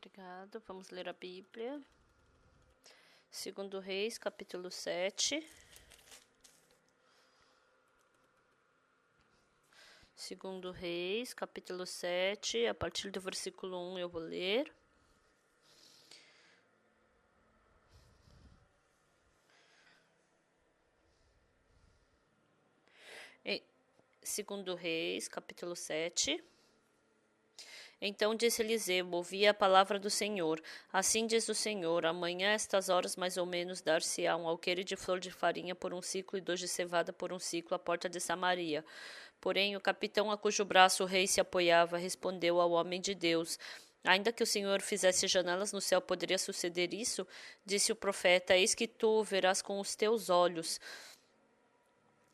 Obrigado. Vamos ler a Bíblia. 2 Reis, capítulo 7. 2 Reis, capítulo 7, a partir do versículo 1 eu vou ler. Em 2 Reis, capítulo 7. Então disse Eliseu: ouvi a palavra do Senhor. Assim diz o Senhor: amanhã, a estas horas mais ou menos, dar-se-á um alqueire de flor de farinha por um ciclo e 2 de cevada por um ciclo à porta de Samaria. Porém, o capitão a cujo braço o rei se apoiava respondeu ao homem de Deus: ainda que o Senhor fizesse janelas no céu, poderia suceder isso? Disse o profeta: eis que tu verás com os teus olhos,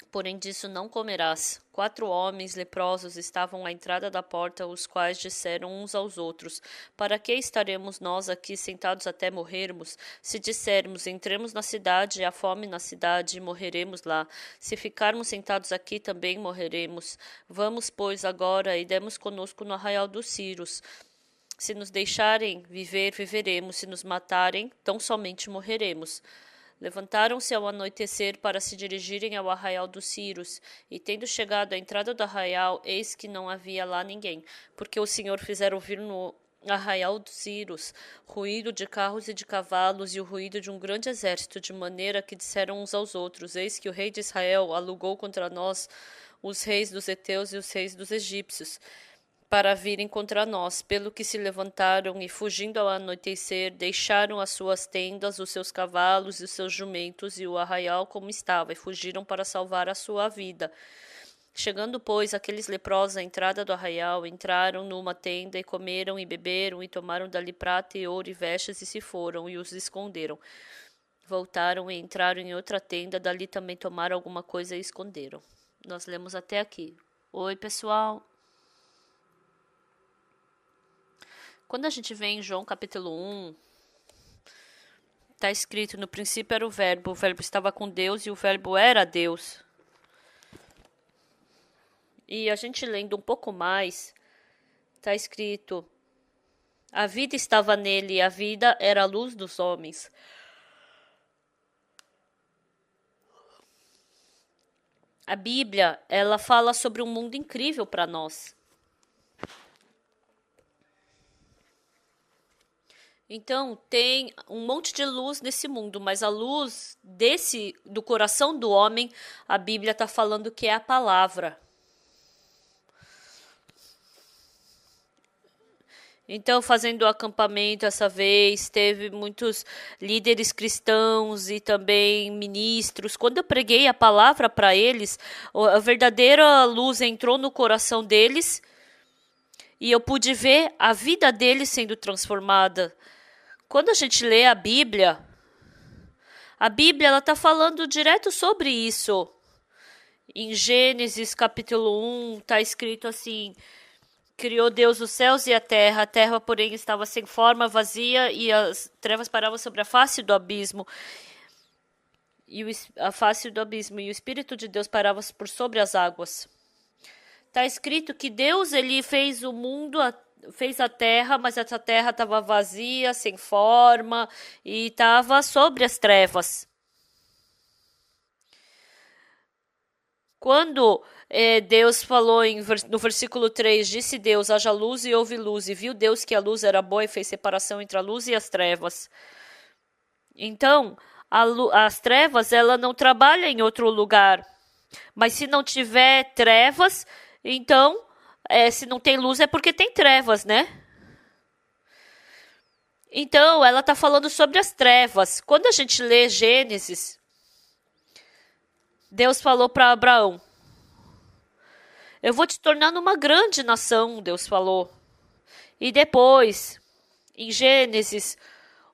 porém disso não comerás. 4 homens leprosos estavam à entrada da porta, os quais disseram uns aos outros: para que estaremos nós aqui sentados até morrermos? Se dissermos: entremos na cidade, há fome na cidade, e morreremos lá. Se ficarmos sentados aqui, também morreremos. Vamos, pois, agora, e demos conosco no arraial dos Círios. Se nos deixarem viver, viveremos. Se nos matarem, tão somente morreremos. Levantaram-se ao anoitecer para se dirigirem ao arraial dos Círios, e tendo chegado à entrada do arraial, eis que não havia lá ninguém, porque o Senhor fizera ouvir no arraial dos Círios ruído de carros e de cavalos e o ruído de um grande exército, de maneira que disseram uns aos outros: eis que o rei de Israel alugou contra nós os reis dos heteus e os reis dos egípcios, para virem contra nós, pelo que se levantaram e, fugindo ao anoitecer, deixaram as suas tendas, os seus cavalos e os seus jumentos e o arraial como estava, e fugiram para salvar a sua vida. Chegando, pois, aqueles leprosos à entrada do arraial, entraram numa tenda e comeram e beberam e tomaram dali prata e ouro e vestes e se foram e os esconderam. Voltaram e entraram em outra tenda, dali também tomaram alguma coisa e esconderam. Nós lemos até aqui. Oi, pessoal. Quando a gente vê em João capítulo 1, está escrito: no princípio era o verbo estava com Deus e o verbo era Deus. E a gente lendo um pouco mais, está escrito: a vida estava nele e a vida era a luz dos homens. A Bíblia, ela fala sobre um mundo incrível para nós. Então, tem um monte de luz nesse mundo, mas a luz do coração do homem, a Bíblia está falando que é a palavra. Então, fazendo o acampamento essa vez, teve muitos líderes cristãos e também ministros. Quando eu preguei a palavra para eles, a verdadeira luz entrou no coração deles e eu pude ver a vida deles sendo transformada. Quando a gente lê a Bíblia ela está falando direto sobre isso. Em Gênesis capítulo 1 está escrito assim: criou Deus os céus e a terra, porém estava sem forma, vazia, e as trevas paravam sobre a face do abismo. E o Espírito de Deus parava por sobre as águas. Está escrito que Deus ele fez o mundo, fez a terra, mas essa terra estava vazia, sem forma, e estava sobre as trevas. Quando Deus falou no versículo 3, disse Deus: haja luz e houve luz, e viu Deus que a luz era boa e fez separação entre a luz e as trevas. Então, as trevas, ela não trabalha em outro lugar. Mas se não tiver trevas, então, se não tem luz é porque tem trevas, né? Então, ela está falando sobre as trevas. Quando a gente lê Gênesis, Deus falou para Abraão: eu vou te tornar uma grande nação, Deus falou. E depois, em Gênesis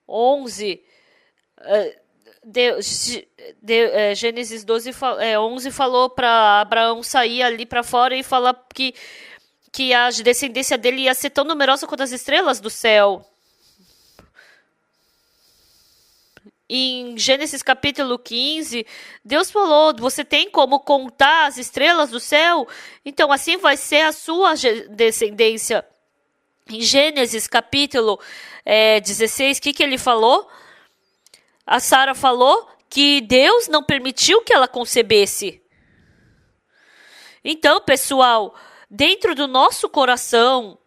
11, Gênesis 11 falou para Abraão sair ali para fora e falar que a descendência dele ia ser tão numerosa quanto as estrelas do céu. Em Gênesis capítulo 15, Deus falou: você tem como contar as estrelas do céu? Então assim vai ser a sua descendência. Em Gênesis capítulo 16, o que ele falou? A Sara falou que Deus não permitiu que ela concebesse. Então, pessoal, dentro do nosso coração,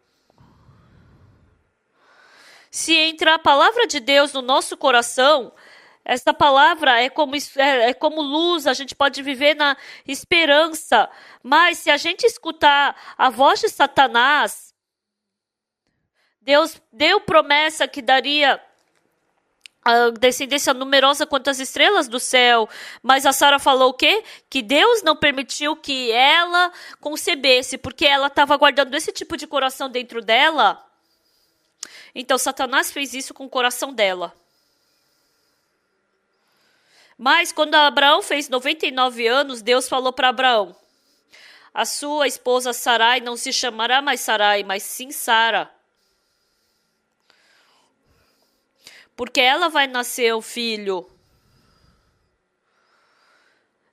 se entrar a palavra de Deus no nosso coração, essa palavra é como luz, a gente pode viver na esperança. Mas se a gente escutar a voz de Satanás, Deus deu promessa que daria a descendência numerosa quanto as estrelas do céu. Mas a Sara falou o quê? Que Deus não permitiu que ela concebesse, porque ela estava guardando esse tipo de coração dentro dela. Então Satanás fez isso com o coração dela. Mas quando Abraão fez 99 anos, Deus falou para Abraão: a sua esposa Sarai não se chamará mais Sarai, mas sim Sara. Porque ela vai nascer um filho.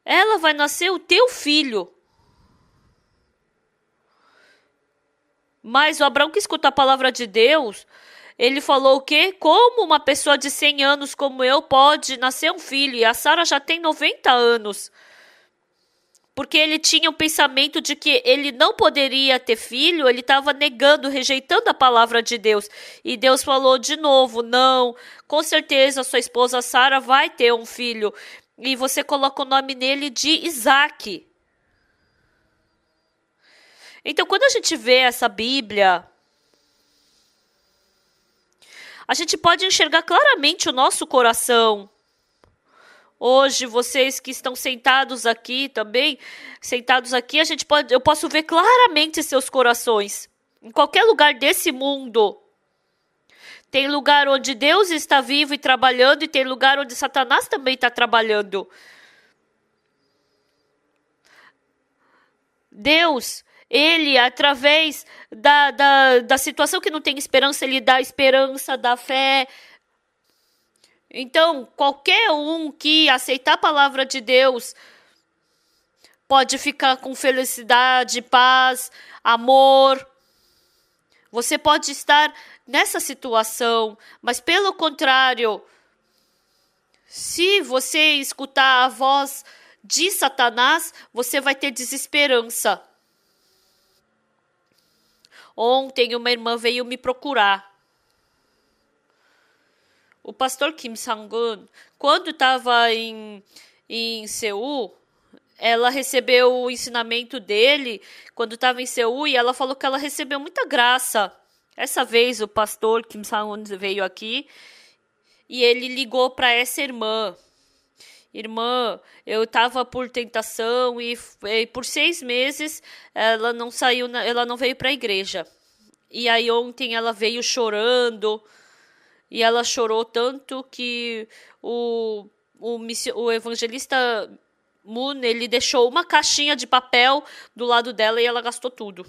Ela vai nascer o teu filho. Mas o Abraão que escuta a palavra de Deus, ele falou o quê? Como uma pessoa de 100 anos como eu pode nascer um filho? E a Sara já tem 90 anos. Porque ele tinha o pensamento de que ele não poderia ter filho, ele estava negando, rejeitando a palavra de Deus. E Deus falou de novo: não, com certeza a sua esposa Sara vai ter um filho. E você coloca o nome nele de Isaac. Então, quando a gente vê essa Bíblia, a gente pode enxergar claramente o nosso coração. Hoje, vocês que estão sentados aqui também, eu posso ver claramente seus corações. Em qualquer lugar desse mundo. Tem lugar onde Deus está vivo e trabalhando, e tem lugar onde Satanás também está trabalhando. Deus, ele, através da situação que não tem esperança, ele dá esperança, dá fé. Então, qualquer um que aceitar a palavra de Deus pode ficar com felicidade, paz, amor. Você pode estar nessa situação, mas pelo contrário, se você escutar a voz de Satanás, você vai ter desesperança. Ontem uma irmã veio me procurar. O pastor Kim Sang-gun, quando estava em Seul, ela recebeu o ensinamento dele quando estava em Seul e ela falou que ela recebeu muita graça. Essa vez o pastor Kim Sang-gun veio aqui e ele ligou para essa irmã. Irmã, eu estava por tentação e por 6 meses ela não veio para a igreja. E aí ontem ela veio chorando. E ela chorou tanto que o evangelista Moon, ele deixou uma caixinha de papel do lado dela e ela gastou tudo.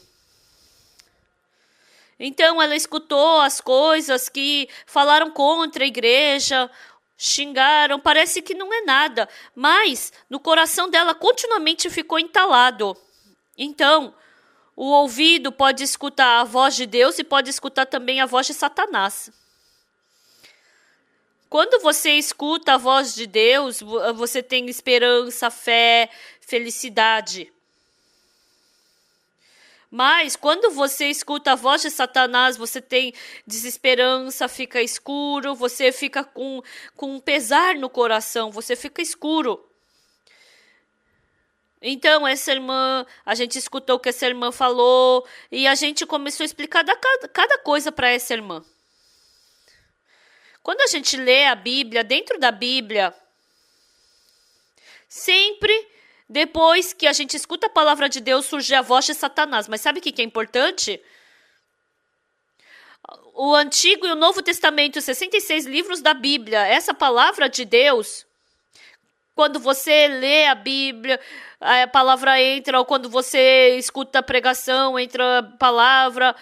Então ela escutou as coisas que falaram contra a igreja, xingaram, parece que não é nada. Mas no coração dela continuamente ficou entalado. Então, o ouvido pode escutar a voz de Deus e pode escutar também a voz de Satanás. Quando você escuta a voz de Deus, você tem esperança, fé, felicidade. Mas quando você escuta a voz de Satanás, você tem desesperança, fica escuro, você fica com um pesar no coração, você fica escuro. Então, essa irmã, a gente escutou o que essa irmã falou e a gente começou a explicar cada coisa para essa irmã. Quando a gente lê a Bíblia, dentro da Bíblia, sempre depois que a gente escuta a palavra de Deus, surge a voz de Satanás. Mas sabe o que é importante? O Antigo e o Novo Testamento, 66 livros da Bíblia, essa palavra de Deus, quando você lê a Bíblia, a palavra entra, ou quando você escuta a pregação, entra a palavra.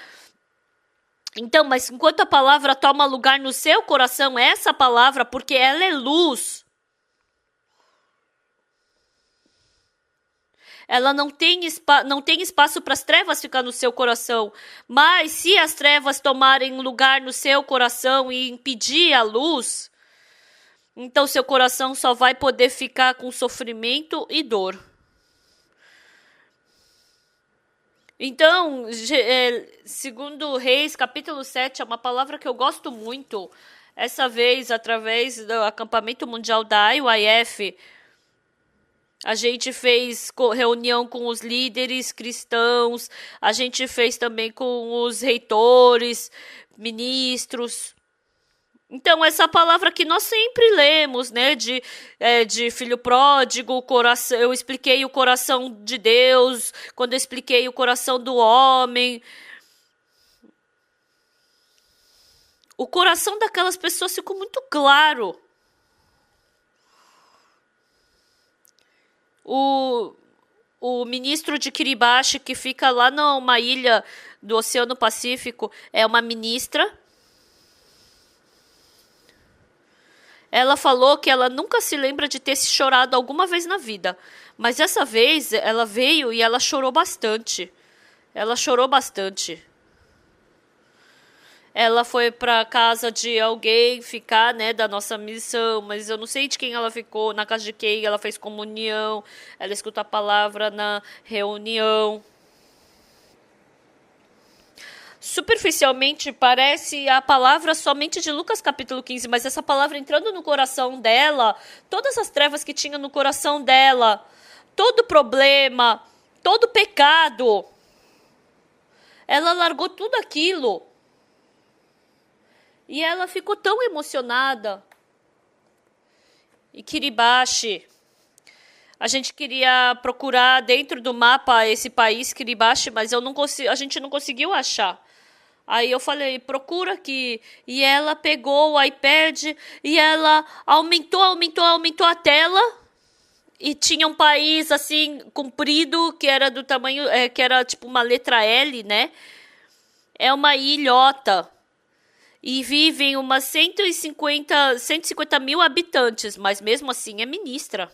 Então, mas enquanto a palavra toma lugar no seu coração, essa palavra, porque ela é luz. Ela não tem espaço para as trevas ficar no seu coração. Mas se as trevas tomarem lugar no seu coração e impedir a luz, então seu coração só vai poder ficar com sofrimento e dor. Então, segundo Reis, capítulo 7, é uma palavra que eu gosto muito. Essa vez, através do acampamento mundial da IYF, a gente fez reunião com os líderes cristãos, a gente fez também com os reitores, ministros. Então, essa palavra que nós sempre lemos, né, de filho pródigo, coração, eu expliquei o coração de Deus, quando eu expliquei o coração do homem. O coração daquelas pessoas ficou muito claro. O ministro de Kiribati, que fica lá numa ilha do Oceano Pacífico, é uma ministra. Ela falou que ela nunca se lembra de ter chorado alguma vez na vida. Mas essa vez ela veio e ela chorou bastante. Ela chorou bastante. Ela foi para casa de alguém ficar, né, da nossa missão, mas eu não sei de quem ela ficou, na casa de quem ela fez comunhão, ela escuta a palavra na reunião. Superficialmente parece a palavra somente de Lucas capítulo 15, mas essa palavra entrando no coração dela, todas as trevas que tinha no coração dela, todo problema, todo pecado, ela largou tudo aquilo. E ela ficou tão emocionada. E Kiribati, a gente queria procurar dentro do mapa esse país, Kiribati, mas a gente não conseguiu achar. Aí eu falei, procura aqui. E ela pegou o iPad e ela aumentou a tela. E tinha um país assim, comprido, que era do tamanho, que era tipo uma letra L, né? É uma ilhota. E vivem umas 150 mil habitantes, mas mesmo assim é ministra.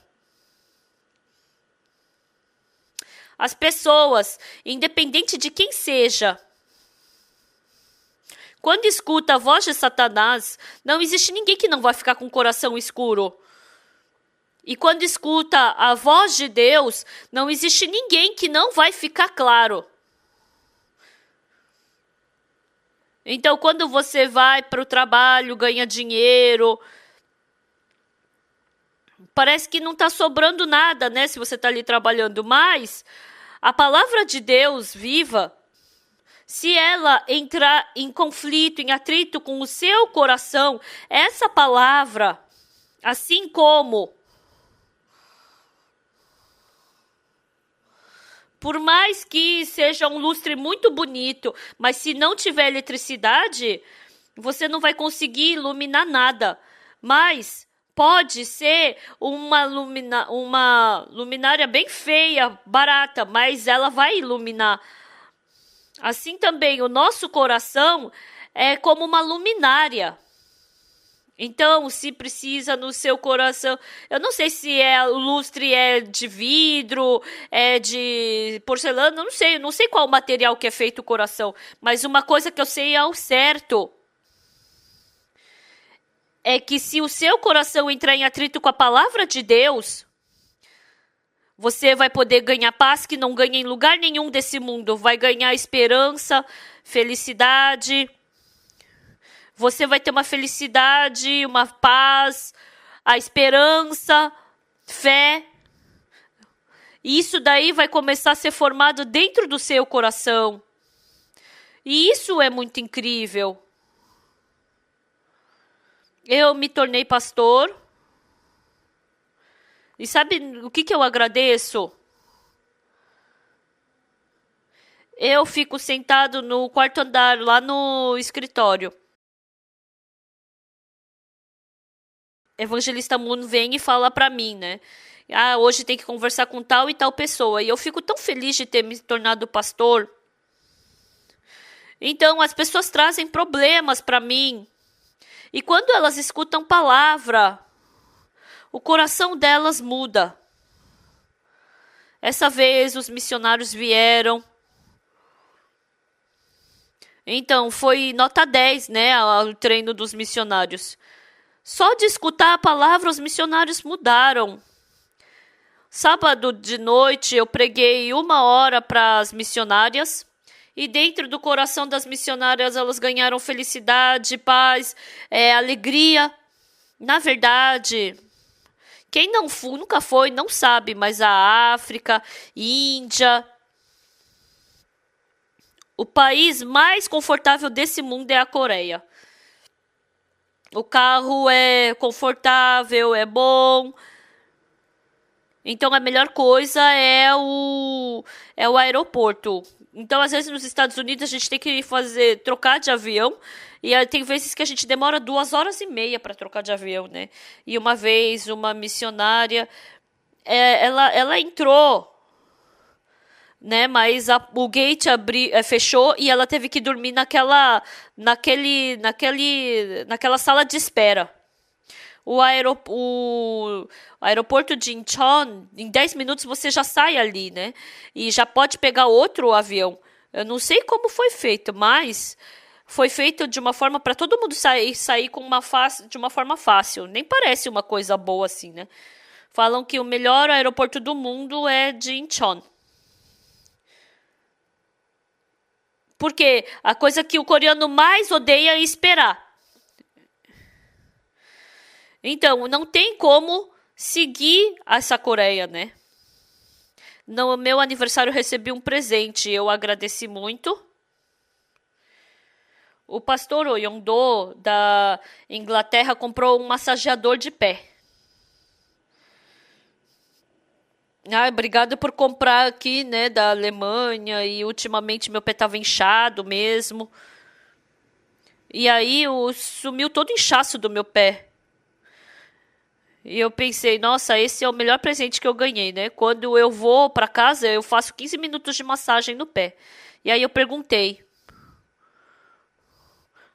As pessoas, independente de quem seja, quando escuta a voz de Satanás, não existe ninguém que não vai ficar com o coração escuro. E quando escuta a voz de Deus, não existe ninguém que não vai ficar claro. Então, quando você vai para o trabalho, ganha dinheiro, parece que não está sobrando nada, né? Se você está ali trabalhando. Mas a palavra de Deus viva, se ela entrar em conflito, em atrito com o seu coração, essa palavra, assim como, por mais que seja um lustre muito bonito, mas se não tiver eletricidade, você não vai conseguir iluminar nada. Mas pode ser uma luminária bem feia, barata, mas ela vai iluminar. Assim também, o nosso coração é como uma luminária. Então, se precisa no seu coração, eu não sei se o lustre é de vidro, é de porcelana, eu não sei qual material que é feito o coração, mas uma coisa que eu sei ao certo é que se o seu coração entrar em atrito com a palavra de Deus, você vai poder ganhar paz que não ganha em lugar nenhum desse mundo, vai ganhar esperança, felicidade. Você vai ter uma felicidade, uma paz, a esperança, fé. E isso daí vai começar a ser formado dentro do seu coração. E isso é muito incrível. Eu me tornei pastor. E sabe o que eu agradeço? Eu fico sentado no quarto andar, lá no escritório. Evangelista Mundo vem e fala para mim, né? Ah, hoje tem que conversar com tal e tal pessoa. E eu fico tão feliz de ter me tornado pastor. Então, as pessoas trazem problemas para mim. E quando elas escutam palavra, o coração delas muda. Essa vez os missionários vieram. Então, foi nota 10, né, o treino dos missionários. Só de escutar a palavra, os missionários mudaram. Sábado de noite, eu preguei 1 hora para as missionárias. E dentro do coração das missionárias, elas ganharam felicidade, paz, alegria. Na verdade, quem nunca foi, não sabe, mas a África, Índia, o país mais confortável desse mundo é a Coreia. O carro é confortável, é bom. Então, a melhor coisa é o aeroporto. Então, às vezes, nos Estados Unidos, a gente tem que trocar de avião. E tem vezes que a gente demora 2 horas e meia para trocar de avião, né? E uma vez, uma missionária, ela entrou, né? Mas o gate fechou e ela teve que dormir naquela sala de espera. O aeroporto de Incheon, em 10 minutos você já sai ali, né? E já pode pegar outro avião. Eu não sei como foi feito, mas foi feito de uma forma para todo mundo sair de uma forma fácil. Nem parece uma coisa boa assim, né? Falam que o melhor aeroporto do mundo é de Incheon. Porque a coisa que o coreano mais odeia é esperar. Então, não tem como seguir essa Coreia, né? No meu aniversário eu recebi um presente, eu agradeci muito. O pastor Oyongdo, da Inglaterra, comprou um massageador de pé. Obrigado por comprar aqui, né, da Alemanha, e ultimamente meu pé estava inchado mesmo. E aí sumiu todo o inchaço do meu pé. E eu pensei, nossa, esse é o melhor presente que eu ganhei, né? Quando eu vou para casa, eu faço 15 minutos de massagem no pé. E aí eu perguntei,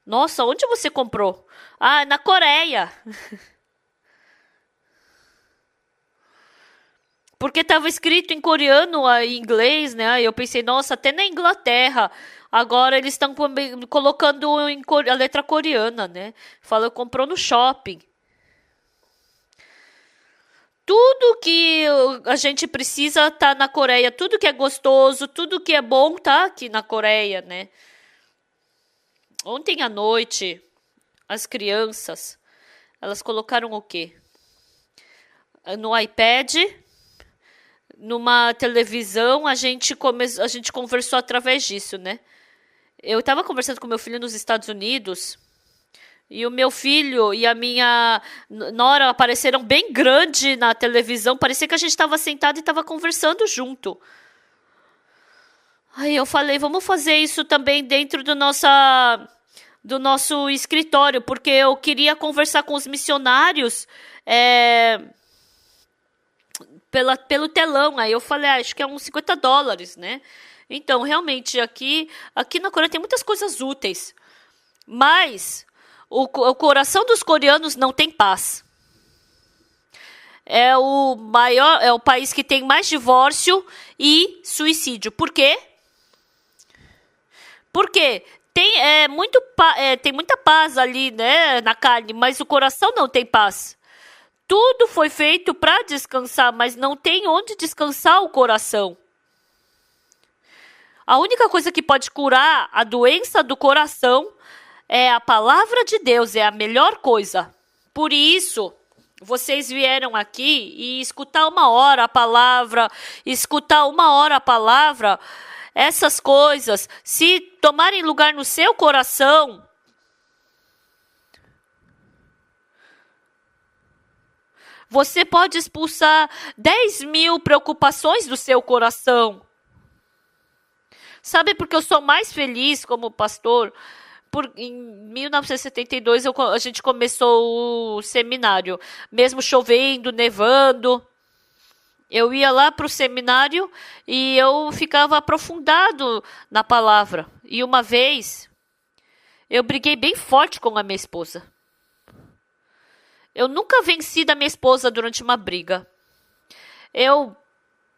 nossa, onde você comprou? Ah, na Coreia. Porque estava escrito em coreano e inglês, né? Aí eu pensei, nossa, até na Inglaterra. Agora eles estão colocando a letra coreana, né? Falou, comprou no shopping. Tudo que a gente precisa tá na Coreia. Tudo que é gostoso, tudo que é bom tá aqui na Coreia, né? Ontem à noite, as crianças, elas colocaram o quê? No iPad, numa televisão, a gente conversou através disso, né? Eu estava conversando com meu filho nos Estados Unidos. E o meu filho e a minha nora apareceram bem grande na televisão. Parecia que a gente estava sentado e estava conversando junto. Aí eu falei, vamos fazer isso também dentro do nosso escritório, porque eu queria conversar com os missionários pelo telão. Aí eu falei, acho que é uns $50, né? Então, realmente, aqui na Coreia tem muitas coisas úteis. Mas o coração dos coreanos não tem paz. É o país que tem mais divórcio e suicídio. Por quê? Porque tem muita paz ali, né, na carne, mas o coração não tem paz. Tudo foi feito para descansar, mas não tem onde descansar o coração. A única coisa que pode curar a doença do coração é a palavra de Deus, é a melhor coisa. Por isso, vocês vieram aqui e escutar 1 hora a palavra, essas coisas, se tomarem lugar no seu coração, você pode expulsar 10.000 preocupações do seu coração. Sabe por que eu sou mais feliz como pastor? Em 1972 a gente começou o seminário, mesmo chovendo, nevando. Eu ia lá para o seminário e eu ficava aprofundado na palavra. E uma vez eu briguei bem forte com a minha esposa. Eu nunca venci da minha esposa durante uma briga. Eu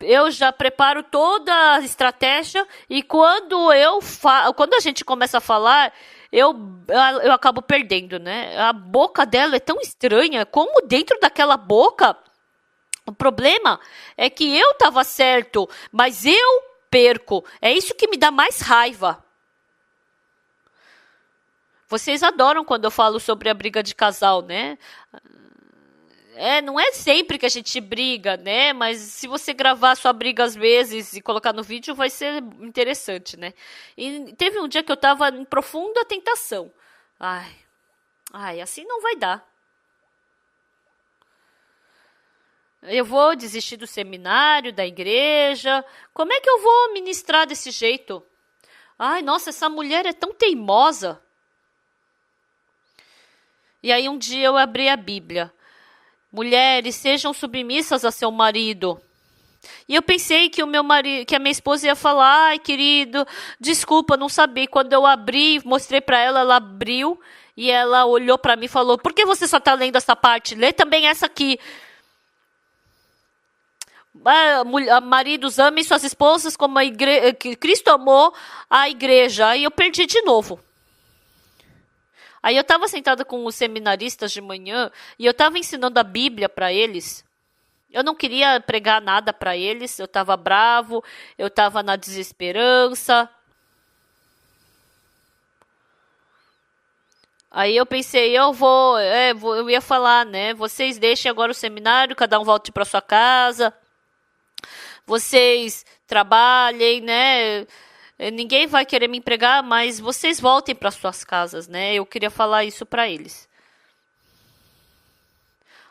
eu já preparo toda a estratégia e quando a gente começa a falar, eu acabo perdendo, né? A boca dela é tão estranha, como dentro daquela boca, o problema é que eu estava certo, mas eu perco. É isso que me dá mais raiva. Vocês adoram quando eu falo sobre a briga de casal, né? Não é sempre que a gente briga, né? Mas se você gravar sua briga às vezes e colocar no vídeo, vai ser interessante, né? E teve um dia que eu tava em profunda tentação. Ai, assim não vai dar. Eu vou desistir do seminário, da igreja. Como é que eu vou ministrar desse jeito? Ai, nossa, essa mulher é tão teimosa. E aí um dia eu abri a Bíblia. Mulheres, sejam submissas a seu marido. E eu pensei que que a minha esposa ia falar, ai, querido, desculpa, não sabia. Quando eu abri, mostrei para ela, ela abriu e ela olhou para mim e falou: "Por que você só está lendo essa parte? Lê também essa aqui. Maridos, amem suas esposas como que Cristo amou a igreja." Aí eu perdi de novo. Aí eu estava sentada com os seminaristas de manhã e eu estava ensinando a Bíblia para eles. Eu não queria pregar nada para eles, eu estava bravo, eu estava na desesperança. Aí eu pensei, eu ia falar, né? Vocês deixem agora o seminário, cada um volte para sua casa. Vocês trabalhem, né? Ninguém vai querer me empregar, mas vocês voltem para suas casas, né? Eu queria falar isso para eles.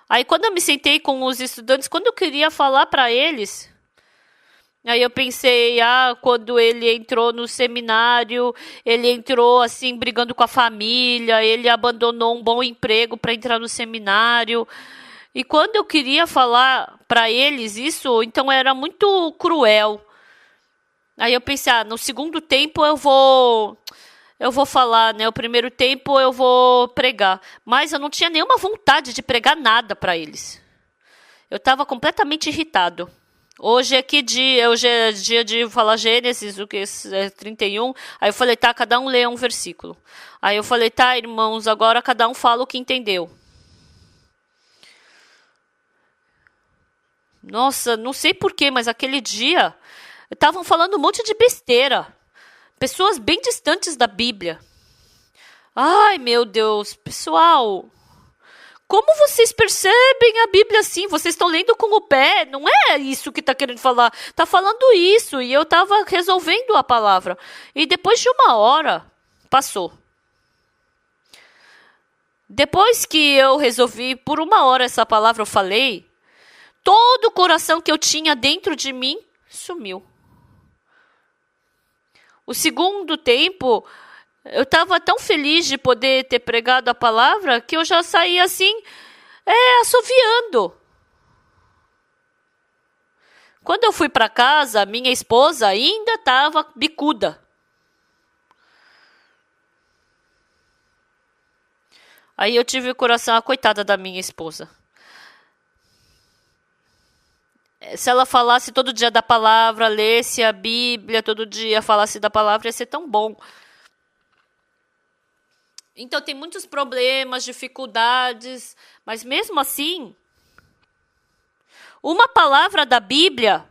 Aí quando eu me sentei com os estudantes, quando eu queria falar para eles, aí eu pensei, quando ele entrou no seminário, ele entrou assim brigando com a família, ele abandonou um bom emprego para entrar no seminário. E quando eu queria falar para eles isso, então era muito cruel. Aí eu pensei, no segundo tempo eu vou falar, né? O primeiro tempo eu vou pregar. Mas eu não tinha nenhuma vontade de pregar nada para eles. Eu estava completamente irritado. Hoje é dia de falar Gênesis, o que é 31. Aí eu falei, cada um lê um versículo. Aí eu falei, irmãos, agora cada um fala o que entendeu. Nossa, não sei porquê, mas aquele dia estavam falando um monte de besteira. Pessoas bem distantes da Bíblia. Ai, meu Deus, pessoal. Como vocês percebem a Bíblia assim? Vocês estão lendo com o pé. Não é isso que está querendo falar. Está falando isso. E eu estava resolvendo a palavra. E depois de uma hora, passou. Depois que eu resolvi, por uma hora essa palavra eu falei, todo o coração que eu tinha dentro de mim sumiu. O segundo tempo, eu estava tão feliz de poder ter pregado a palavra que eu já saí assim, assoviando. Quando eu fui para casa, minha esposa ainda estava bicuda. Aí eu tive o coração, coitada da minha esposa. Se ela falasse todo dia da palavra, lesse a Bíblia todo dia, falasse da palavra, ia ser tão bom. Então tem muitos problemas, dificuldades, mas mesmo assim, uma palavra da Bíblia,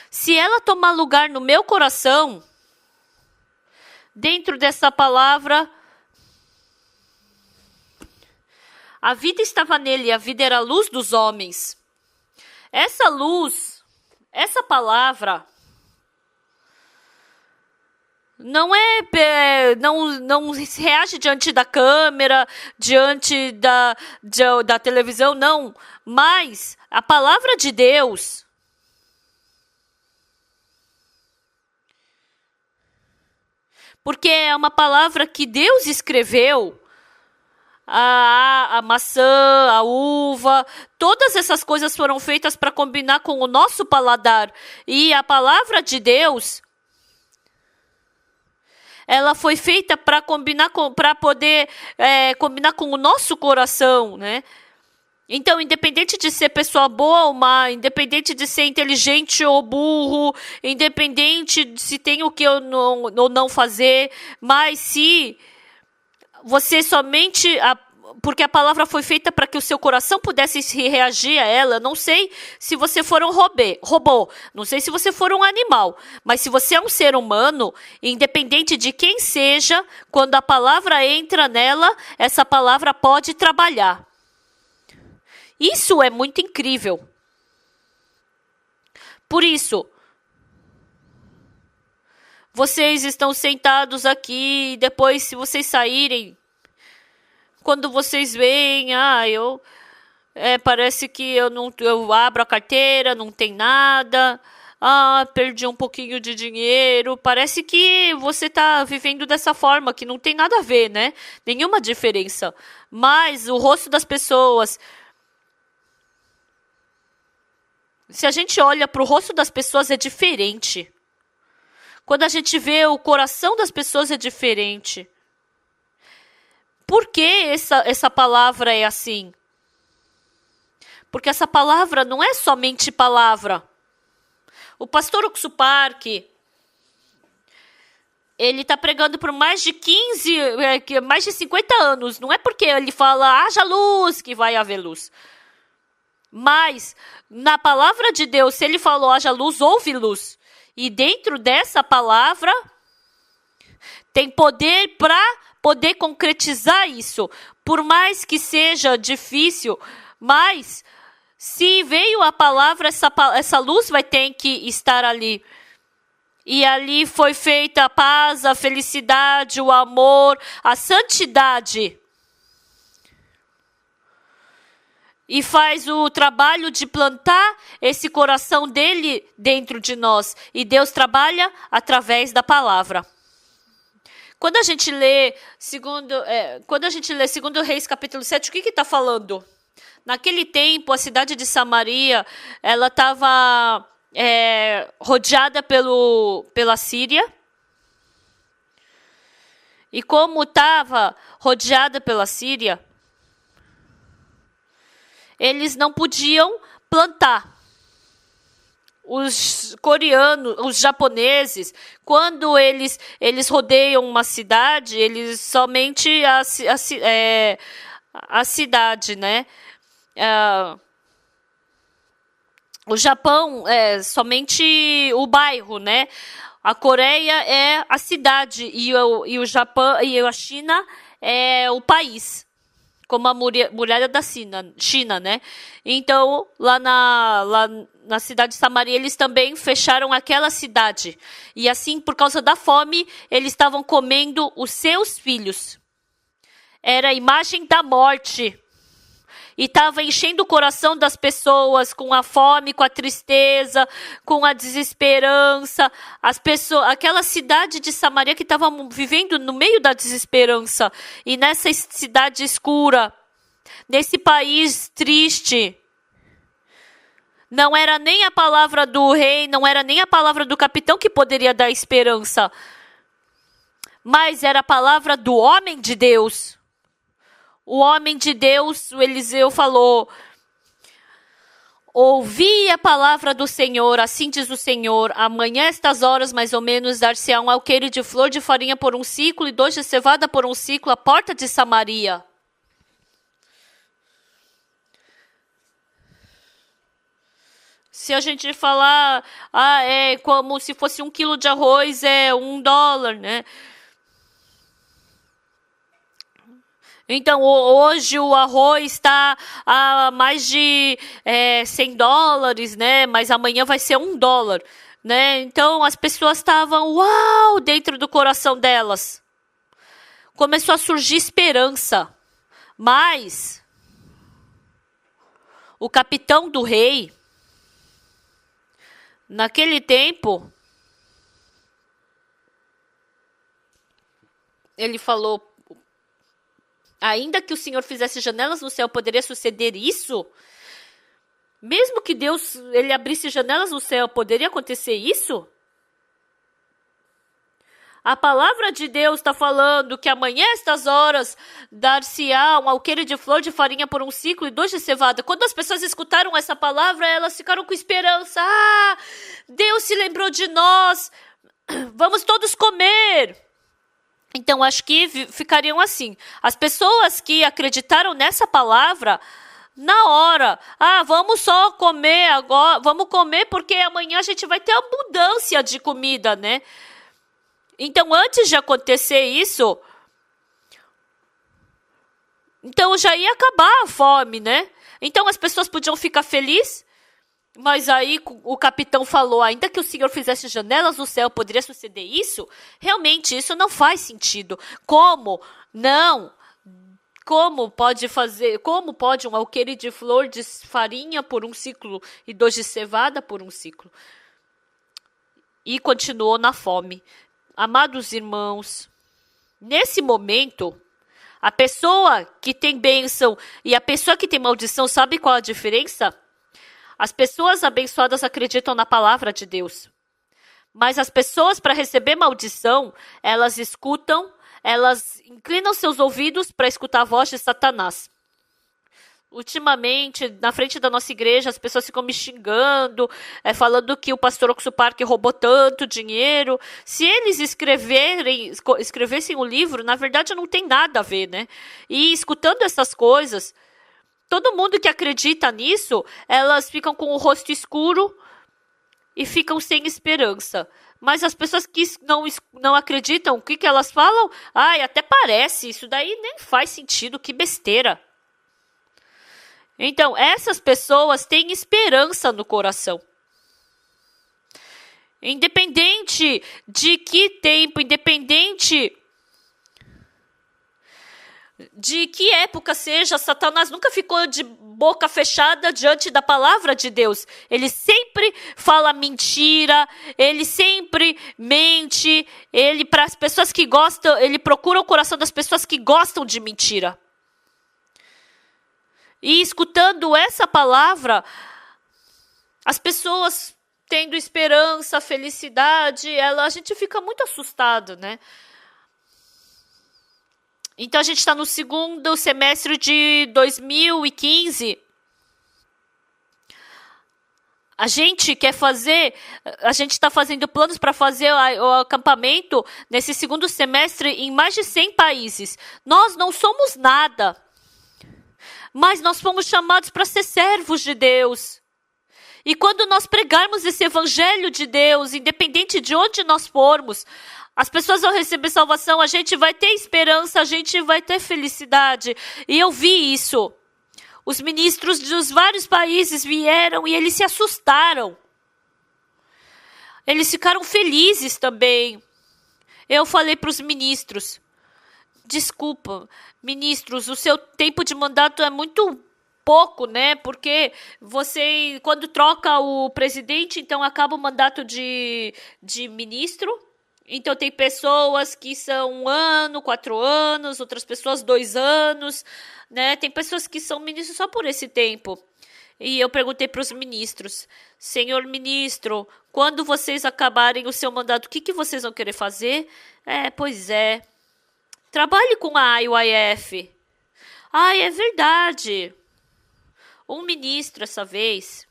se ela tomar lugar no meu coração, dentro dessa palavra, a vida estava nele, a vida era a luz dos homens. Essa luz, essa palavra, não se reage diante da câmera, diante da televisão, não. Mas a palavra de Deus, porque é uma palavra que Deus escreveu. A maçã, a uva, todas essas coisas foram feitas para combinar com o nosso paladar. E a palavra de Deus, ela foi feita para combinar para poder combinar com o nosso coração, né? Então, independente de ser pessoa boa ou má, independente de ser inteligente ou burro, independente de se tem o que ou não fazer, mas se você somente... porque a palavra foi feita para que o seu coração pudesse reagir a ela. Não sei se você for um robô, não sei se você for um animal, mas se você é um ser humano, independente de quem seja, quando a palavra entra nela, essa palavra pode trabalhar. Isso é muito incrível. Por isso, vocês estão sentados aqui e depois, se vocês saírem, quando vocês veem, parece que eu abro a carteira, não tem nada, perdi um pouquinho de dinheiro, parece que você está vivendo dessa forma, que não tem nada a ver, né? Nenhuma diferença. Mas o rosto das pessoas... Se a gente olha para o rosto das pessoas, é diferente. Quando a gente vê o coração das pessoas, é diferente. Por que essa palavra é assim? Porque essa palavra não é somente palavra. O pastor Oxuparque, ele está pregando por mais de 50 anos. Não é porque ele fala, haja luz, que vai haver luz. Mas, na palavra de Deus, se ele falou, haja luz, houve luz. E dentro dessa palavra, tem poder para poder concretizar isso. Por mais que seja difícil, mas se veio a palavra, essa luz vai ter que estar ali. E ali foi feita a paz, a felicidade, o amor, a santidade. E faz o trabalho de plantar esse coração dele dentro de nós. E Deus trabalha através da palavra. Quando a gente lê segundo Reis capítulo 7, o que está falando? Naquele tempo, a cidade de Samaria, ela estava rodeada pela Síria. E como estava rodeada pela Síria, eles não podiam plantar. Os coreanos, os japoneses, quando eles rodeiam uma cidade, eles somente a cidade, né? O Japão é somente o bairro, né? A Coreia é a cidade e o Japão e a China é o país. Como a muralha da China, né? Então, lá na cidade de Samaria, eles também fecharam aquela cidade. E assim, por causa da fome, eles estavam comendo os seus filhos. Era a imagem da morte. E estava enchendo o coração das pessoas com a fome, com a tristeza, com a desesperança. Aquela cidade de Samaria que estava vivendo no meio da desesperança. E nessa cidade escura, nesse país triste, não era nem a palavra do rei, não era nem a palavra do capitão que poderia dar esperança. Mas era a palavra do homem de Deus. O homem de Deus, o Eliseu, falou: ouvi a palavra do Senhor, assim diz o Senhor, amanhã estas horas mais ou menos dar-se-á um alqueire de flor de farinha por um ciclo e 2 de cevada por um ciclo à porta de Samaria. Se a gente falar, é como se fosse 1 quilo de arroz, é $1, né? Então, hoje o arroz está a mais de $100, né? Mas amanhã vai ser $1, né? Então, as pessoas estavam, uau, dentro do coração delas. Começou a surgir esperança. Mas, o capitão do rei, naquele tempo, ele falou: ainda que o Senhor fizesse janelas no céu, poderia suceder isso? Mesmo que Deus abrisse janelas no céu, poderia acontecer isso? A palavra de Deus está falando que amanhã, estas horas, dar-se-á um alqueire de flor de farinha por um ciclo e 2 de cevada. Quando as pessoas escutaram essa palavra, elas ficaram com esperança. Ah, Deus se lembrou de nós. Vamos todos comer. Então, acho que ficariam assim. As pessoas que acreditaram nessa palavra, na hora, vamos só comer agora, vamos comer porque amanhã a gente vai ter abundância de comida, né? Então, antes de acontecer isso, então já ia acabar a fome, né? Então, as pessoas podiam ficar felizes, mas aí o capitão falou, ainda que o Senhor fizesse janelas no céu, poderia suceder isso? Realmente, isso não faz sentido. Como? Não. Como pode um alqueire de flor de farinha por um ciclo e 2 de cevada por um ciclo? E continuou na fome. Amados irmãos, nesse momento, a pessoa que tem bênção e a pessoa que tem maldição, sabe qual a diferença? As pessoas abençoadas acreditam na palavra de Deus. Mas as pessoas, para receber maldição, elas inclinam seus ouvidos para escutar a voz de Satanás. Ultimamente, na frente da nossa igreja, as pessoas ficam me xingando, falando que o pastor Oxo Park roubou tanto dinheiro. Se eles escrevessem o livro, na verdade não tem nada a ver, né? E escutando essas coisas, todo mundo que acredita nisso, elas ficam com o rosto escuro e ficam sem esperança. Mas as pessoas que não acreditam, o que elas falam? Até parece, isso daí nem faz sentido, que besteira. Então, essas pessoas têm esperança no coração. Independente de que tempo, independente de que época seja, Satanás nunca ficou de boca fechada diante da palavra de Deus. Ele sempre fala mentira, ele sempre mente, para as pessoas que gostam, ele procura o coração das pessoas que gostam de mentira. E escutando essa palavra, as pessoas tendo esperança, felicidade, a gente fica muito assustado, né? Então, a gente está no segundo semestre de 2015. A gente está fazendo planos para fazer o acampamento nesse segundo semestre em mais de 100 países. Nós não somos nada, mas nós fomos chamados para ser servos de Deus. E quando nós pregarmos esse evangelho de Deus, independente de onde nós formos, as pessoas vão receber salvação, a gente vai ter esperança, a gente vai ter felicidade. E eu vi isso. Os ministros dos vários países vieram e eles se assustaram. Eles ficaram felizes também. Eu falei para os ministros, desculpa, ministros, o seu tempo de mandato é muito pouco, né? Porque quando troca o presidente, então acaba o mandato de ministro. Então, tem pessoas que são 1 ano, 4 anos, outras pessoas 2 anos, né? Tem pessoas que são ministros só por esse tempo. E eu perguntei para os ministros, senhor ministro, quando vocês acabarem o seu mandato, o que vocês vão querer fazer? Pois é, trabalhe com a IYF. É verdade. Um ministro, essa vez,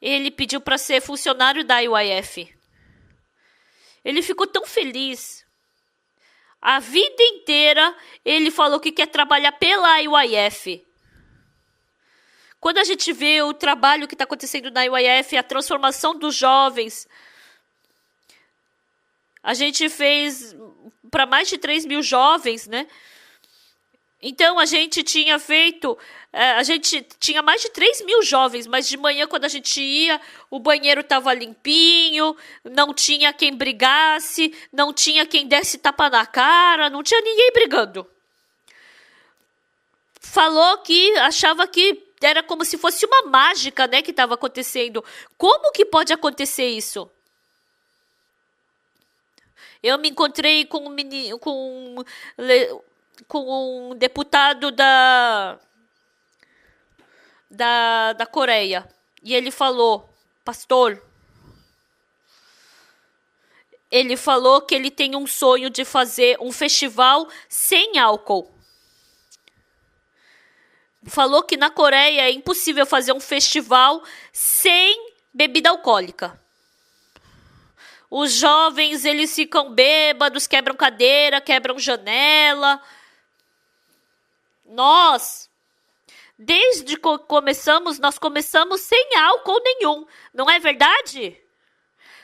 ele pediu para ser funcionário da IYF. Ele ficou tão feliz. A vida inteira ele falou que quer trabalhar pela IYF. Quando a gente vê o trabalho que está acontecendo na IYF, a transformação dos jovens, a gente fez para mais de 3.000 jovens, né? Então, a gente tinha mais de 3.000 jovens, mas de manhã, quando a gente ia, o banheiro estava limpinho, não tinha quem brigasse, não tinha quem desse tapa na cara, não tinha ninguém brigando. Falou que achava que era como se fosse uma mágica, né, que estava acontecendo. Como que pode acontecer isso? Eu me encontrei com um deputado da Coreia. E ele falou, pastor, ele falou que ele tem um sonho de fazer um festival sem álcool. Falou que na Coreia é impossível fazer um festival sem bebida alcoólica. Os jovens, eles ficam bêbados, quebram cadeira, quebram janela. Nós, desde que começamos, nós começamos sem álcool nenhum. Não é verdade?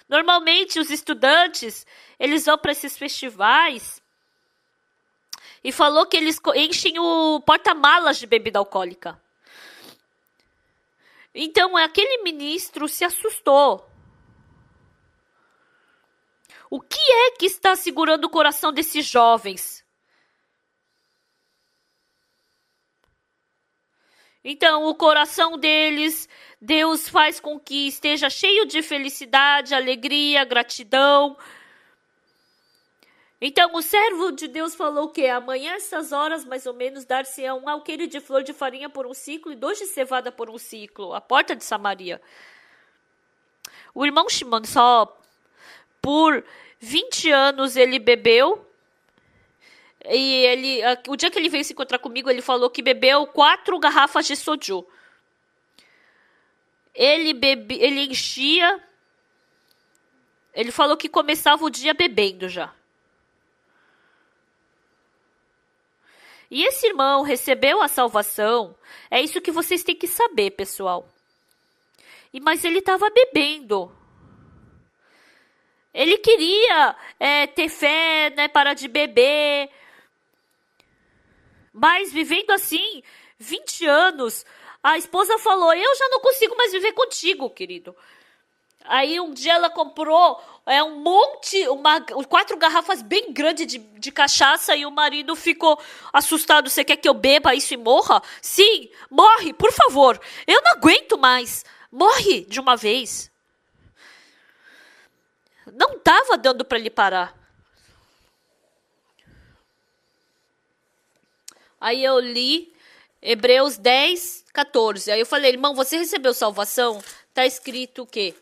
Normalmente, os estudantes, eles vão para esses festivais e falou que eles enchem o porta-malas de bebida alcoólica. Então, aquele ministro se assustou. O que é que está segurando o coração desses jovens? Então, o coração deles, Deus faz com que esteja cheio de felicidade, alegria, gratidão. Então, o servo de Deus falou que amanhã, essas horas, mais ou menos, dar-se-á um alqueire de flor de farinha por um ciclo e 2 de cevada por um ciclo, a porta de Samaria. O irmão Shimon, só por 20 anos ele bebeu. E o dia que ele veio se encontrar comigo, ele falou que bebeu 4 garrafas de soju. Ele enchia. Ele falou que começava o dia bebendo já. E esse irmão recebeu a salvação. É isso que vocês têm que saber, pessoal. Mas ele estava bebendo. Ele queria ter fé, né, parar de beber. Mas vivendo assim, 20 anos, a esposa falou, eu já não consigo mais viver contigo, querido. Aí um dia ela comprou 4 garrafas bem grandes de cachaça e o marido ficou assustado. Você quer que eu beba isso e morra? Sim, morre, por favor. Eu não aguento mais. Morre de uma vez. Não estava dando para ele parar. Aí eu li Hebreus 10, 14. Aí eu falei, irmão, você recebeu salvação? Está escrito o quê?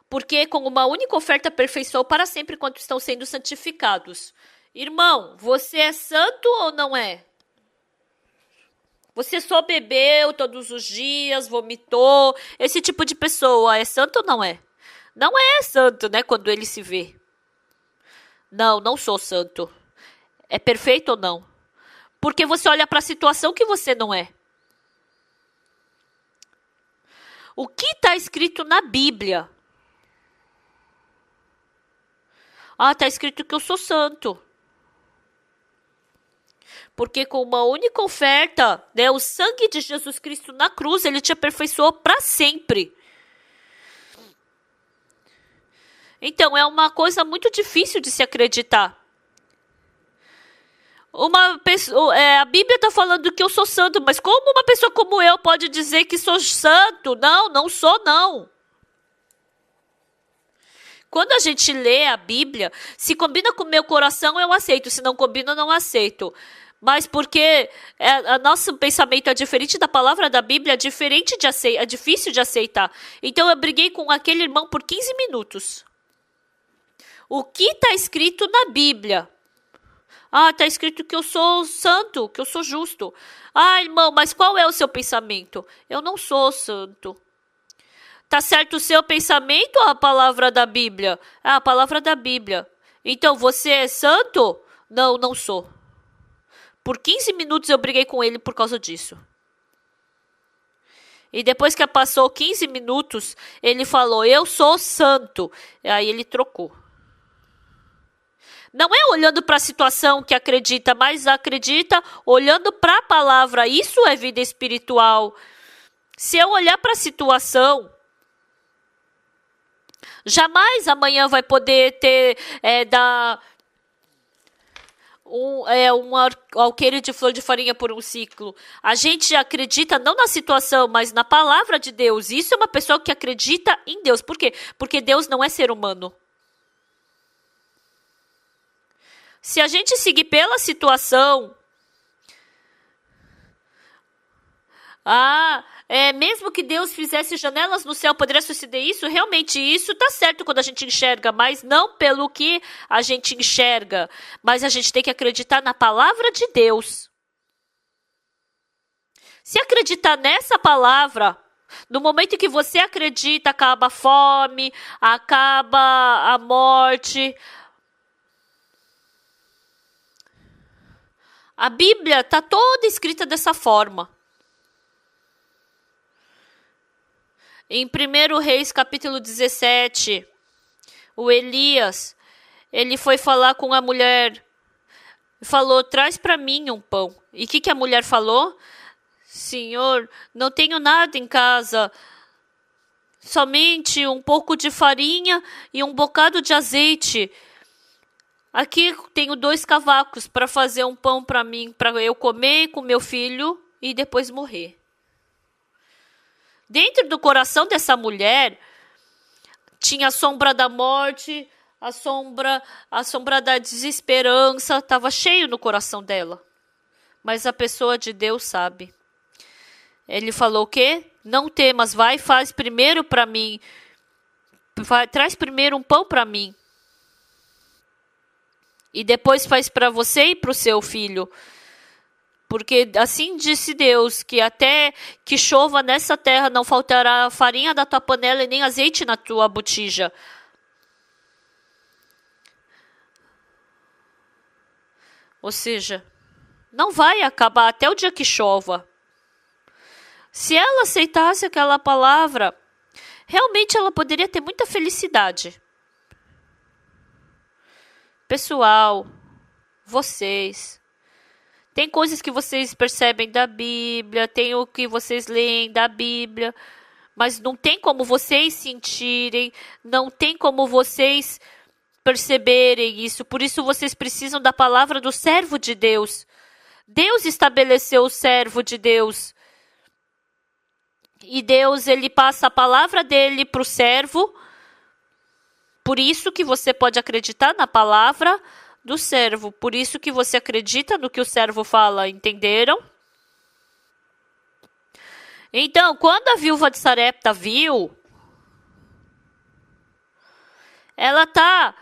Porque com uma única oferta aperfeiçoou para sempre quanto estão sendo santificados. Irmão, você é santo ou não é? Você só bebeu todos os dias, vomitou. Esse tipo de pessoa é santo ou não é? Não é santo, né, quando ele se vê. Não, não sou santo. É perfeito ou não? Porque você olha para a situação que você não é. O que está escrito na Bíblia? Está escrito que eu sou santo. Porque com uma única oferta, né, o sangue de Jesus Cristo na cruz, ele te aperfeiçoou para sempre. Então, é uma coisa muito difícil de se acreditar. A Bíblia está falando que eu sou santo, mas como uma pessoa como eu pode dizer que sou santo? Não, não sou, não. Quando a gente lê a Bíblia, se combina com o meu coração, eu aceito. Se não combina, eu não aceito. Mas porque nosso pensamento é diferente da palavra da Bíblia, é difícil de aceitar. Então eu briguei com aquele irmão por 15 minutos. O que está escrito na Bíblia? Está escrito que eu sou santo, que eu sou justo. Irmão, mas qual é o seu pensamento? Eu não sou santo. Tá certo o seu pensamento ou a palavra da Bíblia? A palavra da Bíblia. Então, você é santo? Não, não sou. Por 15 minutos eu briguei com ele por causa disso. E depois que passou 15 minutos, ele falou, eu sou santo. Aí ele trocou. Não é olhando para a situação que acredita, mas acredita olhando para a palavra. Isso é vida espiritual. Se eu olhar para a situação, jamais amanhã vai poder ter, dar um alqueire de flor de farinha por um ciclo. A gente acredita não na situação, mas na palavra de Deus. Isso é uma pessoa que acredita em Deus. Por quê? Porque Deus não é ser humano. Se a gente seguir pela situação, Mesmo que Deus fizesse janelas no céu, poderia suceder isso? Realmente, isso tá certo quando a gente enxerga, mas não pelo que a gente enxerga. Mas a gente tem que acreditar na palavra de Deus. Se acreditar nessa palavra, no momento em que você acredita, acaba a fome, acaba a morte. A Bíblia está toda escrita dessa forma. Em 1 Reis, capítulo 17, o Elias, ele foi falar com a mulher, falou, traz para mim um pão. E o que a mulher falou? Senhor, não tenho nada em casa, somente um pouco de farinha e um bocado de azeite. Aqui tenho 2 cavacos para fazer um pão para mim, para eu comer com meu filho e depois morrer. Dentro do coração dessa mulher tinha a sombra da morte, a sombra da desesperança, estava cheio no coração dela. Mas a pessoa de Deus sabe. Ele falou o quê? Não temas, vai, faz primeiro para mim. Traz primeiro um pão para mim. E depois faz para você e para o seu filho. Porque assim disse Deus, que até que chova nessa terra não faltará farinha da tua panela e nem azeite na tua botija. Ou seja, não vai acabar até o dia que chova. Se ela aceitasse aquela palavra, realmente ela poderia ter muita felicidade. Pessoal, vocês, tem coisas que vocês percebem da Bíblia, tem o que vocês leem da Bíblia, mas não tem como vocês sentirem, não tem como vocês perceberem isso. Por isso vocês precisam da palavra do servo de Deus. Deus estabeleceu o servo de Deus. E Deus, ele passa a palavra dele para o servo. Por isso que você pode acreditar na palavra do servo. Por isso que você acredita no que o servo fala. Entenderam? Então, quando a viúva de Sarepta viu, ela está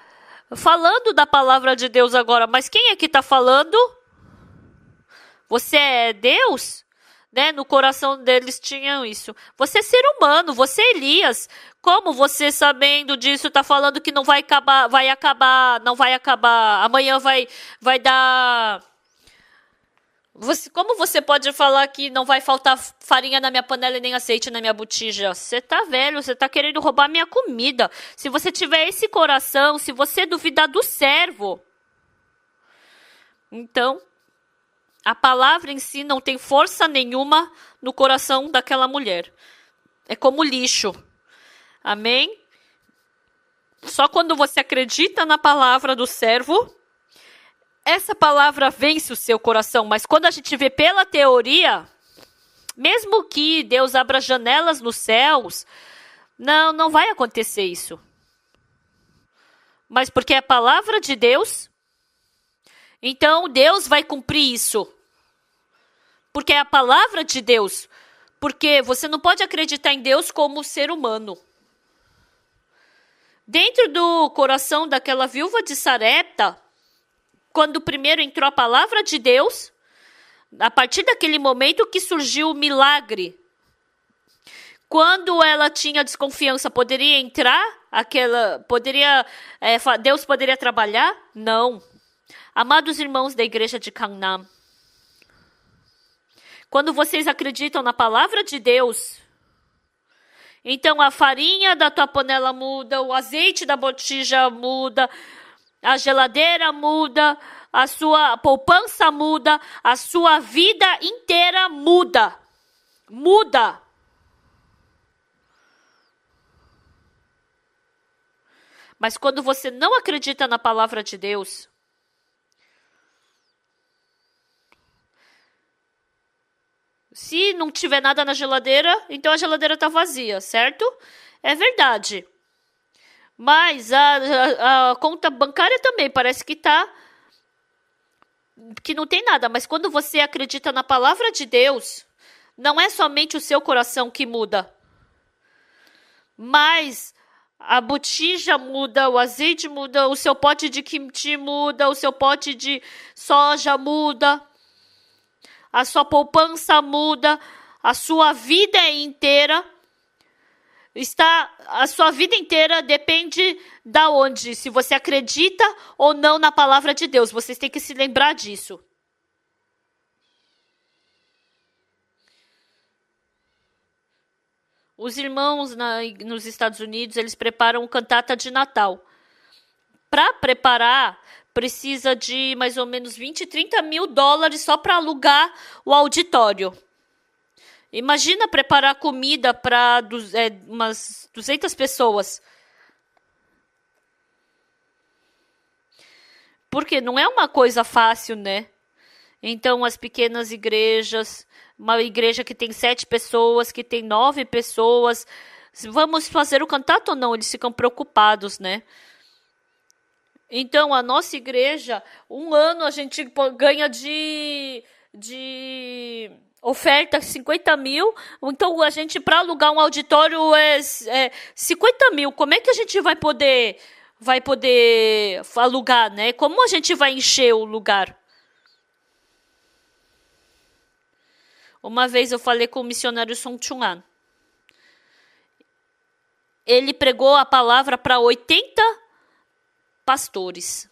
falando da palavra de Deus agora. Mas quem é que está falando? Você é Deus? Né? No coração deles tinham isso. Você é ser humano, você é Elias. Como você, sabendo disso, está falando que não vai acabar, não vai acabar, amanhã vai dar... Como você pode falar que não vai faltar farinha na minha panela e nem azeite na minha botija? Você tá velho, você tá querendo roubar minha comida. Se você tiver esse coração, se você duvidar do servo, então... a palavra em si não tem força nenhuma no coração daquela mulher. É como lixo. Amém? Só quando você acredita na palavra do servo, essa palavra vence o seu coração. Mas quando a gente vê pela teoria, mesmo que Deus abra janelas nos céus, não vai acontecer isso. Mas porque é a palavra de Deus, então Deus vai cumprir isso. Porque é a palavra de Deus. Porque você não pode acreditar em Deus como ser humano. Dentro do coração daquela viúva de Sarepta, quando primeiro entrou a palavra de Deus, a partir daquele momento que surgiu o milagre. Quando ela tinha desconfiança, poderia entrar? Deus poderia trabalhar? Não. Amados irmãos da igreja de Canaan, quando vocês acreditam na palavra de Deus, então a farinha da tua panela muda, o azeite da botija muda, a geladeira muda, a sua poupança muda, a sua vida inteira muda. Muda. Mas quando você não acredita na palavra de Deus, se não tiver nada na geladeira, então a geladeira está vazia, certo? É verdade. Mas a conta bancária também parece que que não tem nada. Mas quando você acredita na palavra de Deus, Não é somente o seu coração que muda, mas a botija muda, o azeite muda, o seu pote de kimchi muda, o seu pote de soja muda, a sua poupança muda, a sua vida inteira a sua vida inteira depende da onde, se você acredita ou não na palavra de Deus. Vocês têm que se lembrar disso. Os irmãos nos Estados Unidos, eles preparam cantata de Natal. Para preparar, precisa de mais ou menos 20, 30 mil dólares só para alugar o auditório. Imagina preparar comida para umas 200 pessoas. Porque não é uma coisa fácil, né? Então, as pequenas igrejas, uma igreja que tem 7 pessoas, que tem 9 pessoas, vamos fazer o cantato ou não? Eles ficam preocupados, né? Então, a nossa igreja, um ano a gente ganha de oferta 50 mil. Então, a gente, para alugar um auditório, é 50 mil. Como é que a gente vai poder alugar, né? Como a gente vai encher o lugar? Uma vez eu falei com o missionário Song Chung-an. Ele pregou a palavra para 80 pastores.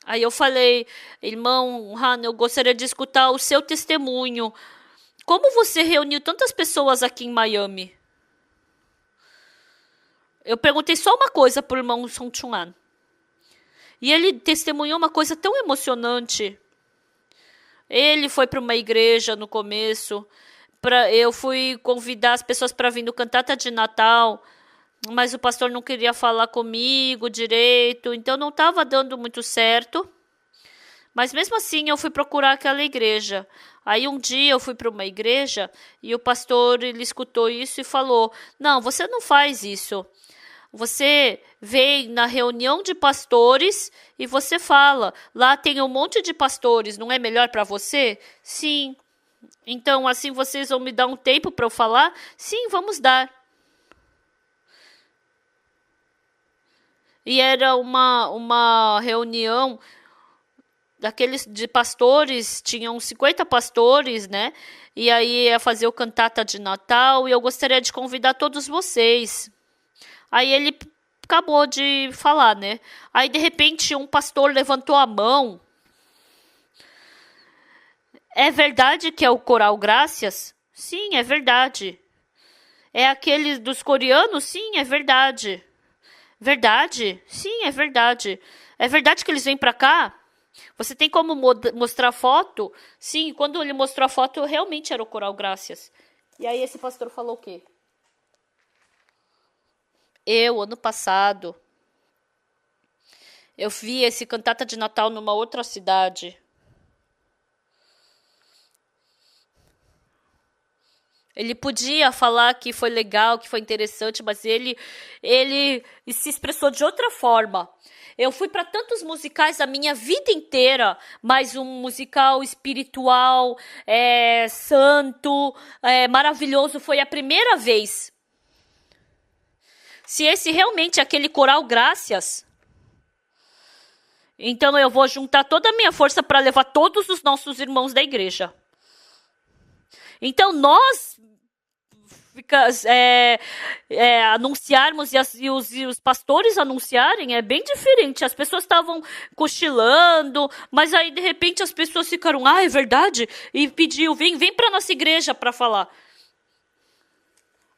Aí eu falei, irmão Han, eu gostaria de escutar o seu testemunho. Como você reuniu tantas pessoas aqui em Miami? Eu perguntei só uma coisa para o irmão Song Chung-an. E ele testemunhou uma coisa tão emocionante. Ele foi para uma igreja no começo. Eu fui convidar as pessoas para vir no cantata de Natal. Mas o pastor não queria falar comigo direito. Então não estava dando muito certo. Mas mesmo assim eu fui procurar aquela igreja. Aí um dia eu fui para uma igreja e o pastor ele escutou isso e falou: não, você não faz isso. Você vem na reunião de pastores e você fala, lá tem um monte de pastores, não é melhor para você? Sim. Então assim vocês vão me dar um tempo para eu falar? Sim, vamos dar. E era uma reunião daqueles de pastores, tinham 50 pastores, né? E aí ia fazer o cantata de Natal e eu gostaria de convidar todos vocês. Aí ele acabou de falar, né? Aí de repente um pastor levantou a mão. É verdade que é o Coral Graças? Sim, é verdade. É aquele dos coreanos? Sim, é verdade. Verdade? Sim, é verdade. É verdade que eles vêm para cá? Você tem como mostrar foto? Sim, quando ele mostrou a foto, realmente era o Coral Graças. E aí esse pastor falou o quê? Ano passado, eu vi esse cantata de Natal numa outra cidade. Ele podia falar que foi legal, que foi interessante, mas ele se expressou de outra forma. Eu fui para tantos musicais a minha vida inteira, mas um musical espiritual, santo, maravilhoso, foi a primeira vez. Se esse realmente é aquele Coral Graças, então eu vou juntar toda a minha força para levar todos os nossos irmãos da igreja. Então nós anunciarmos e os pastores anunciarem é bem diferente. As pessoas estavam cochilando, mas aí de repente as pessoas ficaram, é verdade? E pediu, vem para nossa igreja para falar.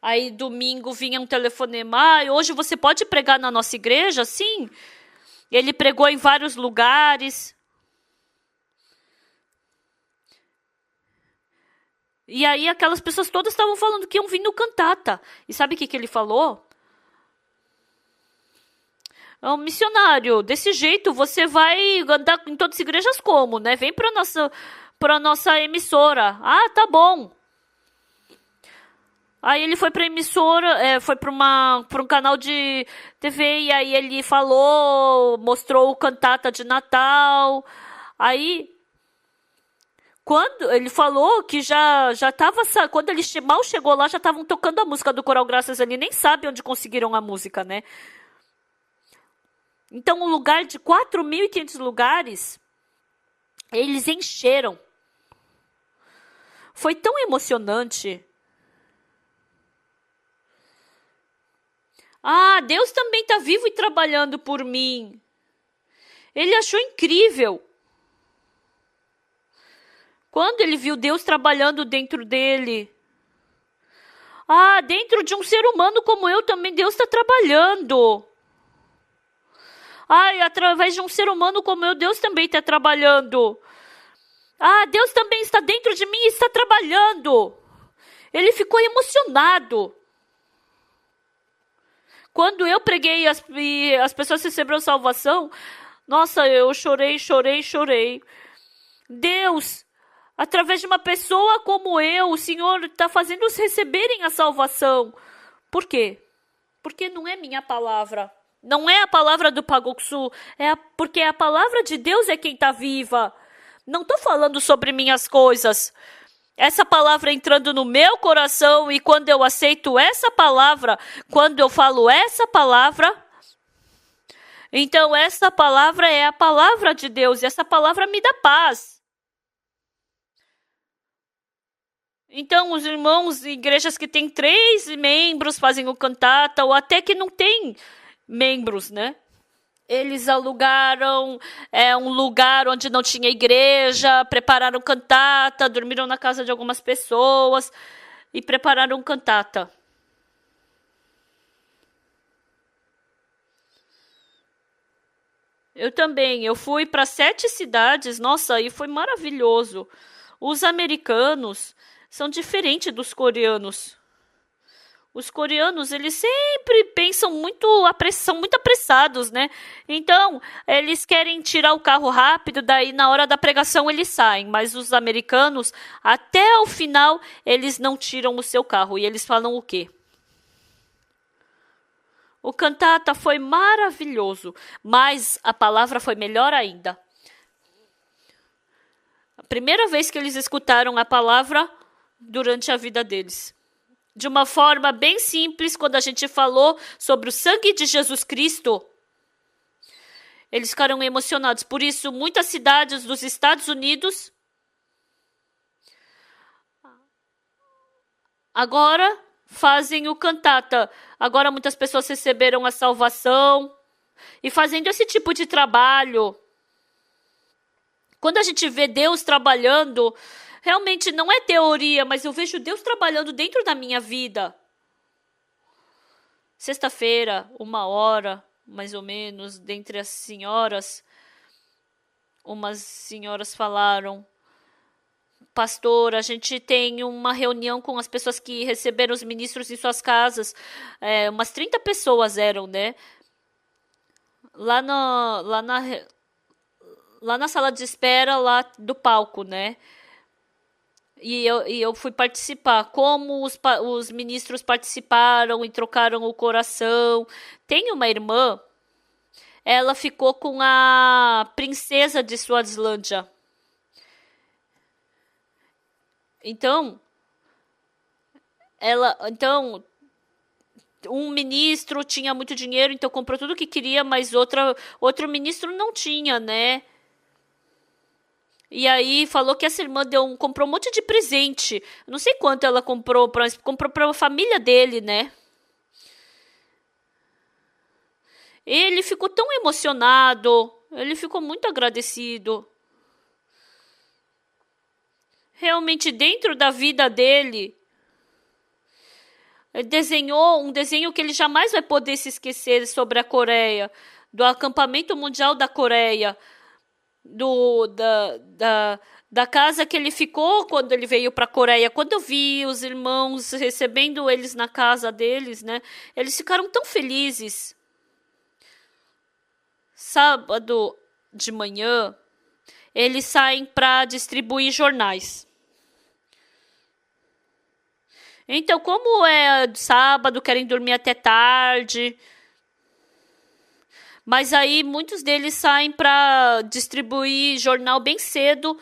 Aí domingo vinha um telefonema, hoje você pode pregar na nossa igreja? Sim. Ele pregou em vários lugares. E aí aquelas pessoas todas estavam falando que iam vir no cantata. E sabe o que ele falou? Missionário, desse jeito você vai andar em todas as igrejas como, né? Vem para nossa emissora. Ah, tá bom. Aí ele foi pra emissora, foi pra um canal de TV, e aí ele falou, mostrou o cantata de Natal. Aí, Quando ele falou que já tava, quando ele mal chegou lá, já estavam tocando a música do Coral Graças, ele nem sabe onde conseguiram a música, né? Então, um lugar de 4.500 lugares, eles encheram. Foi tão emocionante. Ah, Deus também está vivo e trabalhando por mim. Ele achou incrível. Quando ele viu Deus trabalhando dentro dele. Ah, dentro de um ser humano como eu também Deus está trabalhando. Ah, e através de um ser humano como eu, Deus também está trabalhando. Ah, Deus também está dentro de mim e está trabalhando. Ele ficou emocionado. Quando eu preguei e as pessoas receberam salvação, nossa, eu chorei, chorei, chorei. Deus, através de uma pessoa como eu, o Senhor está fazendo-os receberem a salvação. Por quê? Porque não é minha palavra. Não é a palavra do Pagoksu. Porque a palavra de Deus é quem está viva. Não estou falando sobre minhas coisas. Essa palavra entrando no meu coração e quando eu aceito essa palavra, quando eu falo essa palavra, então essa palavra é a palavra de Deus e essa palavra me dá paz. Então os irmãos, igrejas que têm 3 membros fazem o cantata ou até que não tem membros, né? Eles alugaram um lugar onde não tinha igreja, prepararam cantata, dormiram na casa de algumas pessoas e prepararam cantata. Eu também, eu fui para 7 cidades, nossa, e foi maravilhoso. Os americanos são diferentes dos coreanos. Os coreanos, eles sempre pensam são muito apressados, né? Então, eles querem tirar o carro rápido, daí na hora da pregação eles saem. Mas os americanos, até o final, eles não tiram o seu carro. E eles falam o quê? O cantata foi maravilhoso, mas a palavra foi melhor ainda. A primeira vez que eles escutaram a palavra durante a vida deles. De uma forma bem simples, quando a gente falou sobre o sangue de Jesus Cristo, eles ficaram emocionados. Por isso, muitas cidades dos Estados Unidos agora fazem o cantata. Agora muitas pessoas receberam a salvação e fazendo esse tipo de trabalho. Quando a gente vê Deus trabalhando, realmente não é teoria, mas eu vejo Deus trabalhando dentro da minha vida. Sexta-feira, 1 hora, mais ou menos, dentre as senhoras, umas senhoras falaram: pastor, a gente tem uma reunião com as pessoas que receberam os ministros em suas casas. Umas 30 pessoas eram, né? Lá na sala de espera, lá do palco, né? E eu fui participar. Como os ministros participaram e trocaram o coração. Tem uma irmã, ela ficou com a princesa de Suazilândia. Então, um ministro tinha muito dinheiro, então comprou tudo que queria, mas outro ministro não tinha, né? E aí falou que essa irmã comprou um monte de presente. Não sei quanto ela comprou para a família dele, né? Ele ficou tão emocionado. Ele ficou muito agradecido. Realmente, dentro da vida dele, ele desenhou um desenho que ele jamais vai poder se esquecer sobre a Coreia, do acampamento mundial da Coreia, da casa que ele ficou quando ele veio para a Coreia. Quando eu vi os irmãos recebendo eles na casa deles, né? Eles ficaram tão felizes. Sábado de manhã, eles saem para distribuir jornais. Então, como é sábado, querem dormir até tarde. Mas aí muitos deles saem para distribuir jornal bem cedo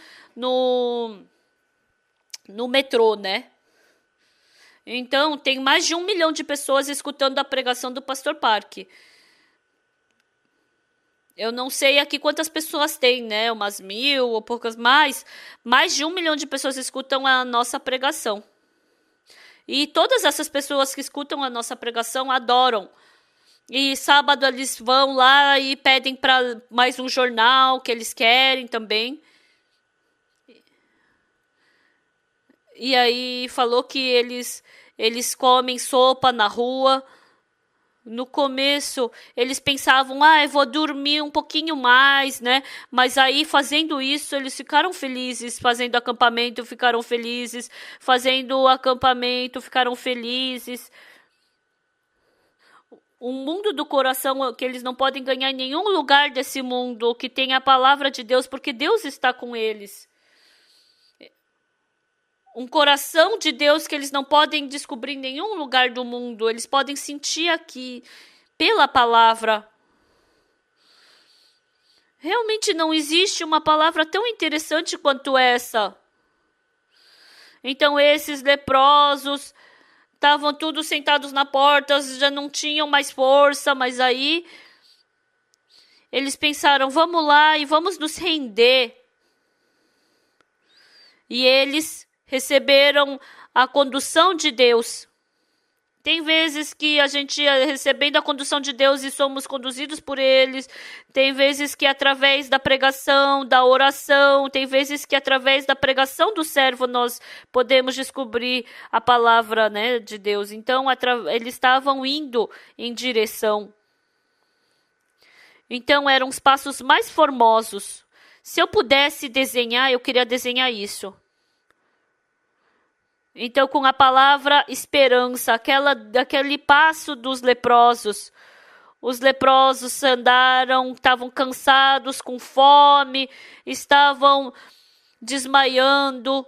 no metrô, né? Então, tem mais de 1 milhão de pessoas escutando a pregação do Pastor Park. Eu não sei aqui quantas pessoas tem, né? Umas 1.000 ou poucas mais. Mais de 1 milhão de pessoas escutam a nossa pregação. E todas essas pessoas que escutam a nossa pregação adoram. E sábado eles vão lá e pedem para mais um jornal que eles querem também. E aí falou que eles comem sopa na rua. No começo, eles pensavam, eu vou dormir um pouquinho mais, né? Mas aí, fazendo isso, eles ficaram felizes. Fazendo acampamento, ficaram felizes. Fazendo acampamento, ficaram felizes. Um mundo do coração que eles não podem ganhar em nenhum lugar desse mundo, que tem a palavra de Deus, porque Deus está com eles. Um coração de Deus que eles não podem descobrir em nenhum lugar do mundo. Eles podem sentir aqui, pela palavra. Realmente não existe uma palavra tão interessante quanto essa. Então esses leprosos estavam todos sentados na porta, já não tinham mais força, mas aí eles pensaram, vamos lá e vamos nos render. E eles receberam a condução de Deus. Tem vezes que a gente recebendo a condução de Deus e somos conduzidos por eles. Tem vezes que através da pregação, da oração, tem vezes que através da pregação do servo nós podemos descobrir a palavra, né, de Deus. Então, eles estavam indo em direção. Então, eram os passos mais formosos. Se eu pudesse desenhar, eu queria desenhar isso. Então, com a palavra esperança, aquele passo dos leprosos. Os leprosos andaram, estavam cansados, com fome, estavam desmaiando.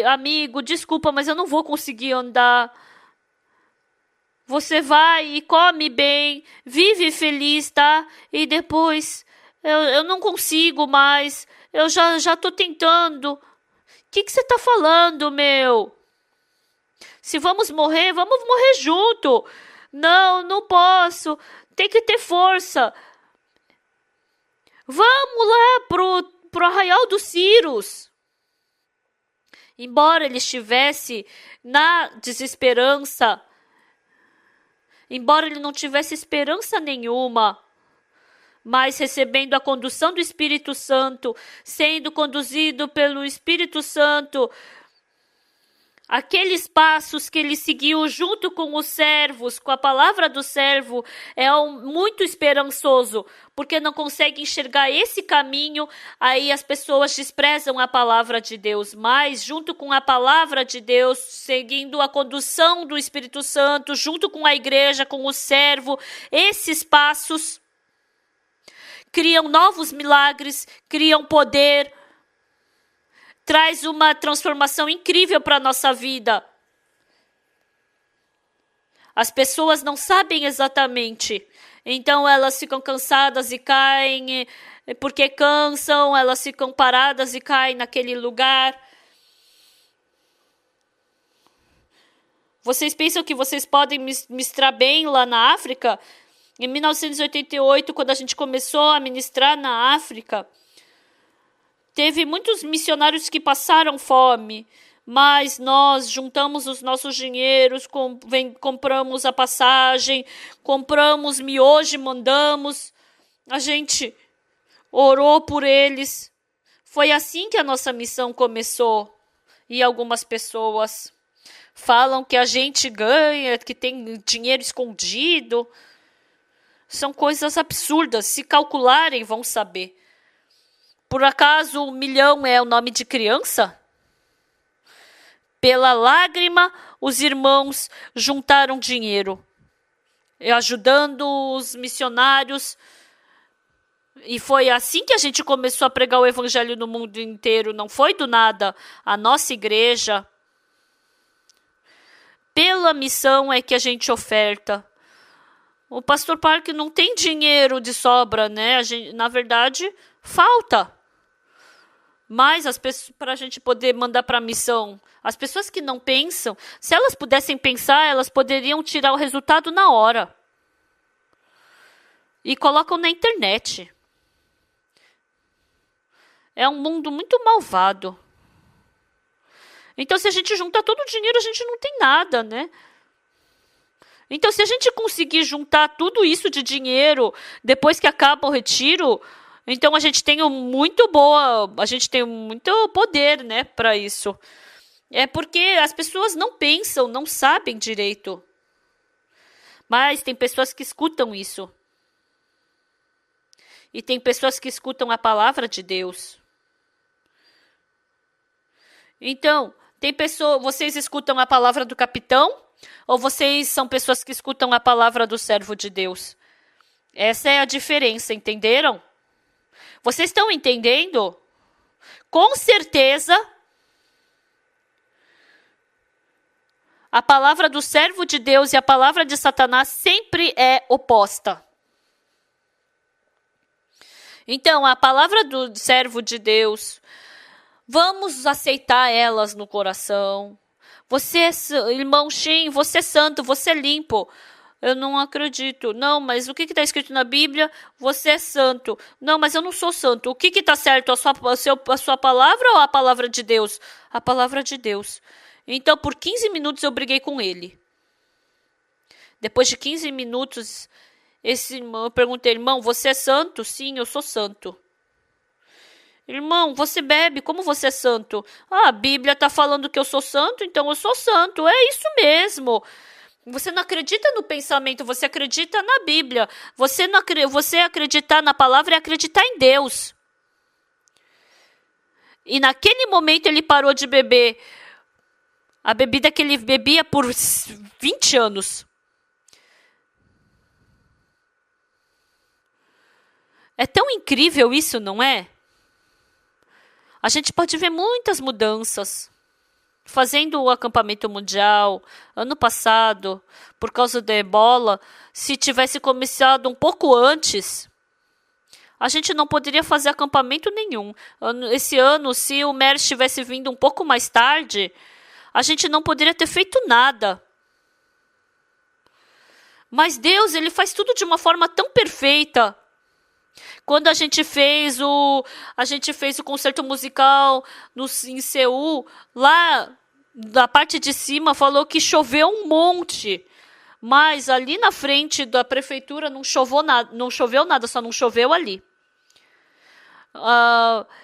Amigo, desculpa, mas eu não vou conseguir andar. Você vai e come bem, vive feliz, tá? E depois, eu não consigo mais. Eu já tô tentando. O que você tá falando, meu? Se vamos morrer junto. Não posso. Tem que ter força. Vamos lá pro Arraial dos Círios. Embora ele estivesse na desesperança, embora ele não tivesse esperança nenhuma, mas recebendo a condução do Espírito Santo, sendo conduzido pelo Espírito Santo, aqueles passos que ele seguiu junto com os servos, com a palavra do servo, é muito esperançoso, porque não consegue enxergar esse caminho, aí as pessoas desprezam a palavra de Deus, mas junto com a palavra de Deus, seguindo a condução do Espírito Santo, junto com a igreja, com o servo, esses passos criam novos milagres, criam poder, traz uma transformação incrível para a nossa vida. As pessoas não sabem exatamente, então elas ficam cansadas e caem, porque cansam, elas ficam paradas e caem naquele lugar. Vocês pensam que vocês podem ministrar bem lá na África? Em 1988, quando a gente começou a ministrar na África, teve muitos missionários que passaram fome, mas nós juntamos os nossos dinheiros, compramos a passagem, compramos miojo, mandamos, a gente orou por eles. Foi assim que a nossa missão começou. E algumas pessoas falam que a gente ganha, que tem dinheiro escondido. São coisas absurdas. Se calcularem, vão saber. Por acaso 1 milhão é o nome de criança? Pela lágrima, os irmãos juntaram dinheiro, ajudando os missionários. E foi assim que a gente começou a pregar o evangelho no mundo inteiro. Não foi do nada. A nossa igreja, pela missão é que a gente oferta. O Pastor Park não tem dinheiro de sobra, né? Na verdade, falta. Mas para a gente poder mandar para a missão, as pessoas que não pensam, se elas pudessem pensar, elas poderiam tirar o resultado na hora. E colocam na internet. É um mundo muito malvado. Então, se a gente juntar todo o dinheiro, a gente não tem nada, né? Então, se a gente conseguir juntar tudo isso de dinheiro depois que acaba o retiro, então a gente tem muito poder, né, para isso. É porque as pessoas não pensam, não sabem direito. Mas tem pessoas que escutam isso. E tem pessoas que escutam a palavra de Deus. Então, vocês escutam a palavra do capitão? Ou vocês são pessoas que escutam a palavra do servo de Deus? Essa é a diferença, entenderam? Vocês estão entendendo? Com certeza, a palavra do servo de Deus e a palavra de Satanás sempre é oposta. Então, a palavra do servo de Deus, vamos aceitar elas no coração. Você, irmão Shin, você é santo, você é limpo. Eu não acredito. Não, mas o que está escrito na Bíblia? Você é santo. Não, mas eu não sou santo. O que está certo? A sua palavra ou a palavra de Deus? A palavra de Deus. Então, por 15 minutos eu briguei com ele. Depois de 15 minutos, eu perguntei, irmão, você é santo? Sim, eu sou santo. Irmão, você bebe, como você é santo? Ah, a Bíblia está falando que eu sou santo, então eu sou santo. É isso mesmo. Você não acredita no pensamento, você acredita na Bíblia. Você acreditar na palavra é acreditar em Deus. E naquele momento ele parou de beber a bebida que ele bebia por 20 anos. É tão incrível isso, não é? A gente pode ver muitas mudanças. Fazendo o acampamento mundial, ano passado, por causa da ebola, se tivesse começado um pouco antes, a gente não poderia fazer acampamento nenhum. Esse ano, se o MERS tivesse vindo um pouco mais tarde, a gente não poderia ter feito nada. Mas Deus, ele faz tudo de uma forma tão perfeita. Quando a gente fez o concerto musical em Seul, lá da parte de cima falou que choveu um monte. Mas ali na frente da prefeitura não choveu nada, só não choveu ali.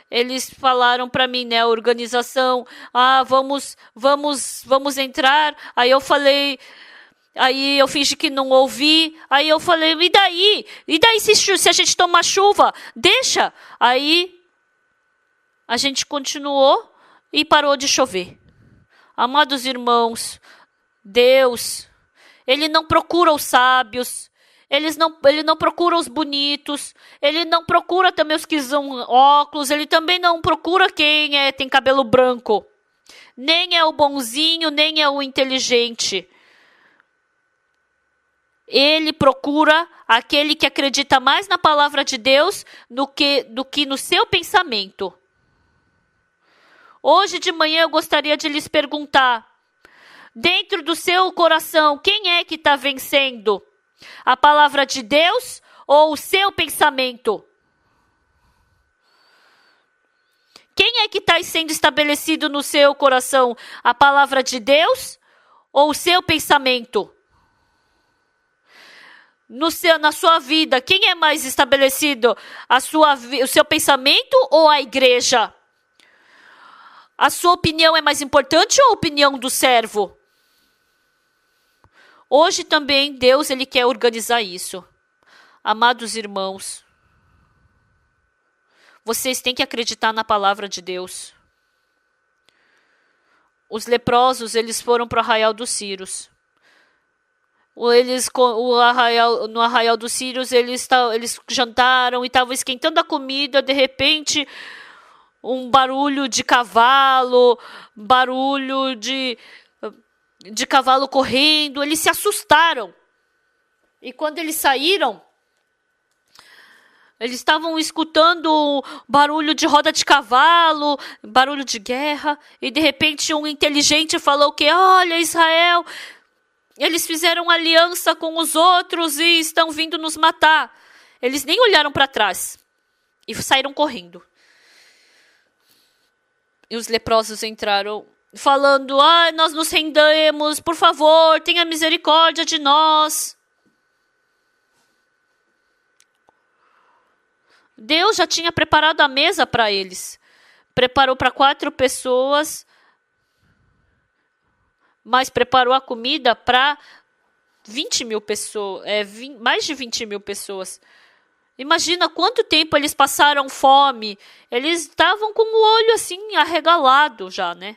Eles falaram para mim, né, a organização, vamos entrar. Aí eu falei, aí eu fingi que não ouvi. Aí eu falei, e daí? E daí se a gente tomar chuva? Deixa. Aí a gente continuou e parou de chover. Amados irmãos, Deus, Ele não procura os sábios, Ele não procura os bonitos, Ele não procura também os que usam óculos, Ele também não procura quem tem cabelo branco. Nem é o bonzinho, nem é o inteligente. Ele procura aquele que acredita mais na palavra de Deus do que no seu pensamento. Hoje de manhã eu gostaria de lhes perguntar, dentro do seu coração, quem é que está vencendo? A palavra de Deus ou o seu pensamento? Quem é que está sendo estabelecido no seu coração? A palavra de Deus ou o seu pensamento? Na sua vida, quem é mais estabelecido? O seu pensamento ou a igreja? A sua opinião é mais importante ou a opinião do servo? Hoje também Deus, Ele quer organizar isso. Amados irmãos, vocês têm que acreditar na palavra de Deus. Os leprosos, eles foram para o Arraial dos Círios. No Arraial dos Círios, eles jantaram e estavam esquentando a comida, de repente um barulho de cavalo, barulho de cavalo correndo, eles se assustaram. E quando eles saíram, Eles estavam escutando barulho de roda de cavalo, barulho de guerra, e de repente um inteligente falou que, olha, Israel, eles fizeram aliança com os outros e estão vindo nos matar. Eles nem olharam para trás e saíram correndo. E os leprosos entraram falando, nós nos rendemos, por favor, tenha misericórdia de nós. Deus já tinha preparado a mesa para eles. Preparou para 4 pessoas, mas preparou a comida para 20 mil pessoas, mais de 20 mil pessoas. Imagina quanto tempo eles passaram fome. Eles estavam com o olho assim arregalado já, né?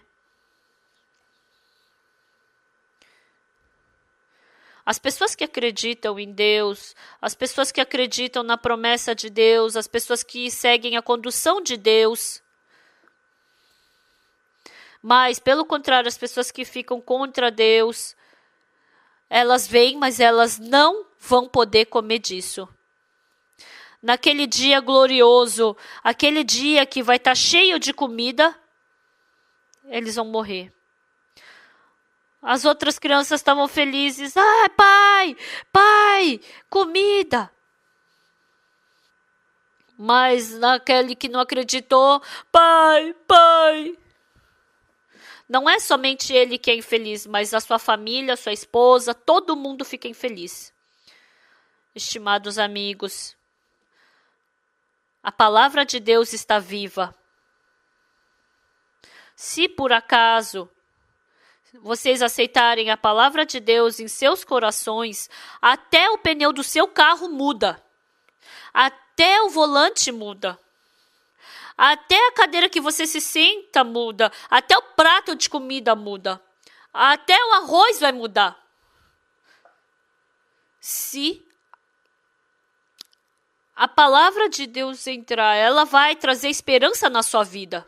As pessoas que acreditam em Deus, as pessoas que acreditam na promessa de Deus, as pessoas que seguem a condução de Deus. Mas, pelo contrário, as pessoas que ficam contra Deus, elas vêm, mas elas não vão poder comer disso. Naquele dia glorioso, aquele dia que vai estar cheio de comida, eles vão morrer. As outras crianças estavam felizes. Pai, comida. Mas naquele que não acreditou, pai. Não é somente ele que é infeliz, mas a sua família, a sua esposa, todo mundo fica infeliz. Estimados amigos, a palavra de Deus está viva. Se por acaso vocês aceitarem a palavra de Deus em seus corações, até o pneu do seu carro muda. Até o volante muda. Até a cadeira que você se senta muda. Até o prato de comida muda. Até o arroz vai mudar. Se a palavra de Deus entrar, ela vai trazer esperança na sua vida.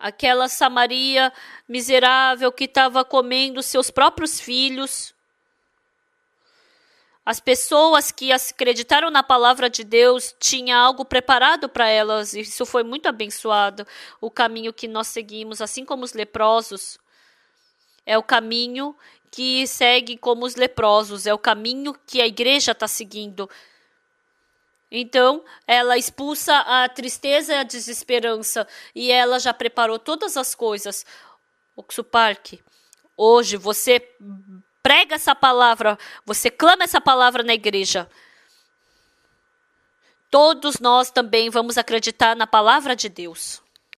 Aquela Samaria miserável que estava comendo seus próprios filhos. As pessoas que acreditaram na palavra de Deus tinham algo preparado para elas. E isso foi muito abençoado. O caminho que nós seguimos, assim como os leprosos, é o caminho que segue como os leprosos. É o caminho que a igreja está seguindo. Então, ela expulsa a tristeza e a desesperança. E ela já preparou todas as coisas. Oxo Park, hoje você prega essa palavra, você clama essa palavra na igreja. Todos nós também vamos acreditar na palavra de Deus.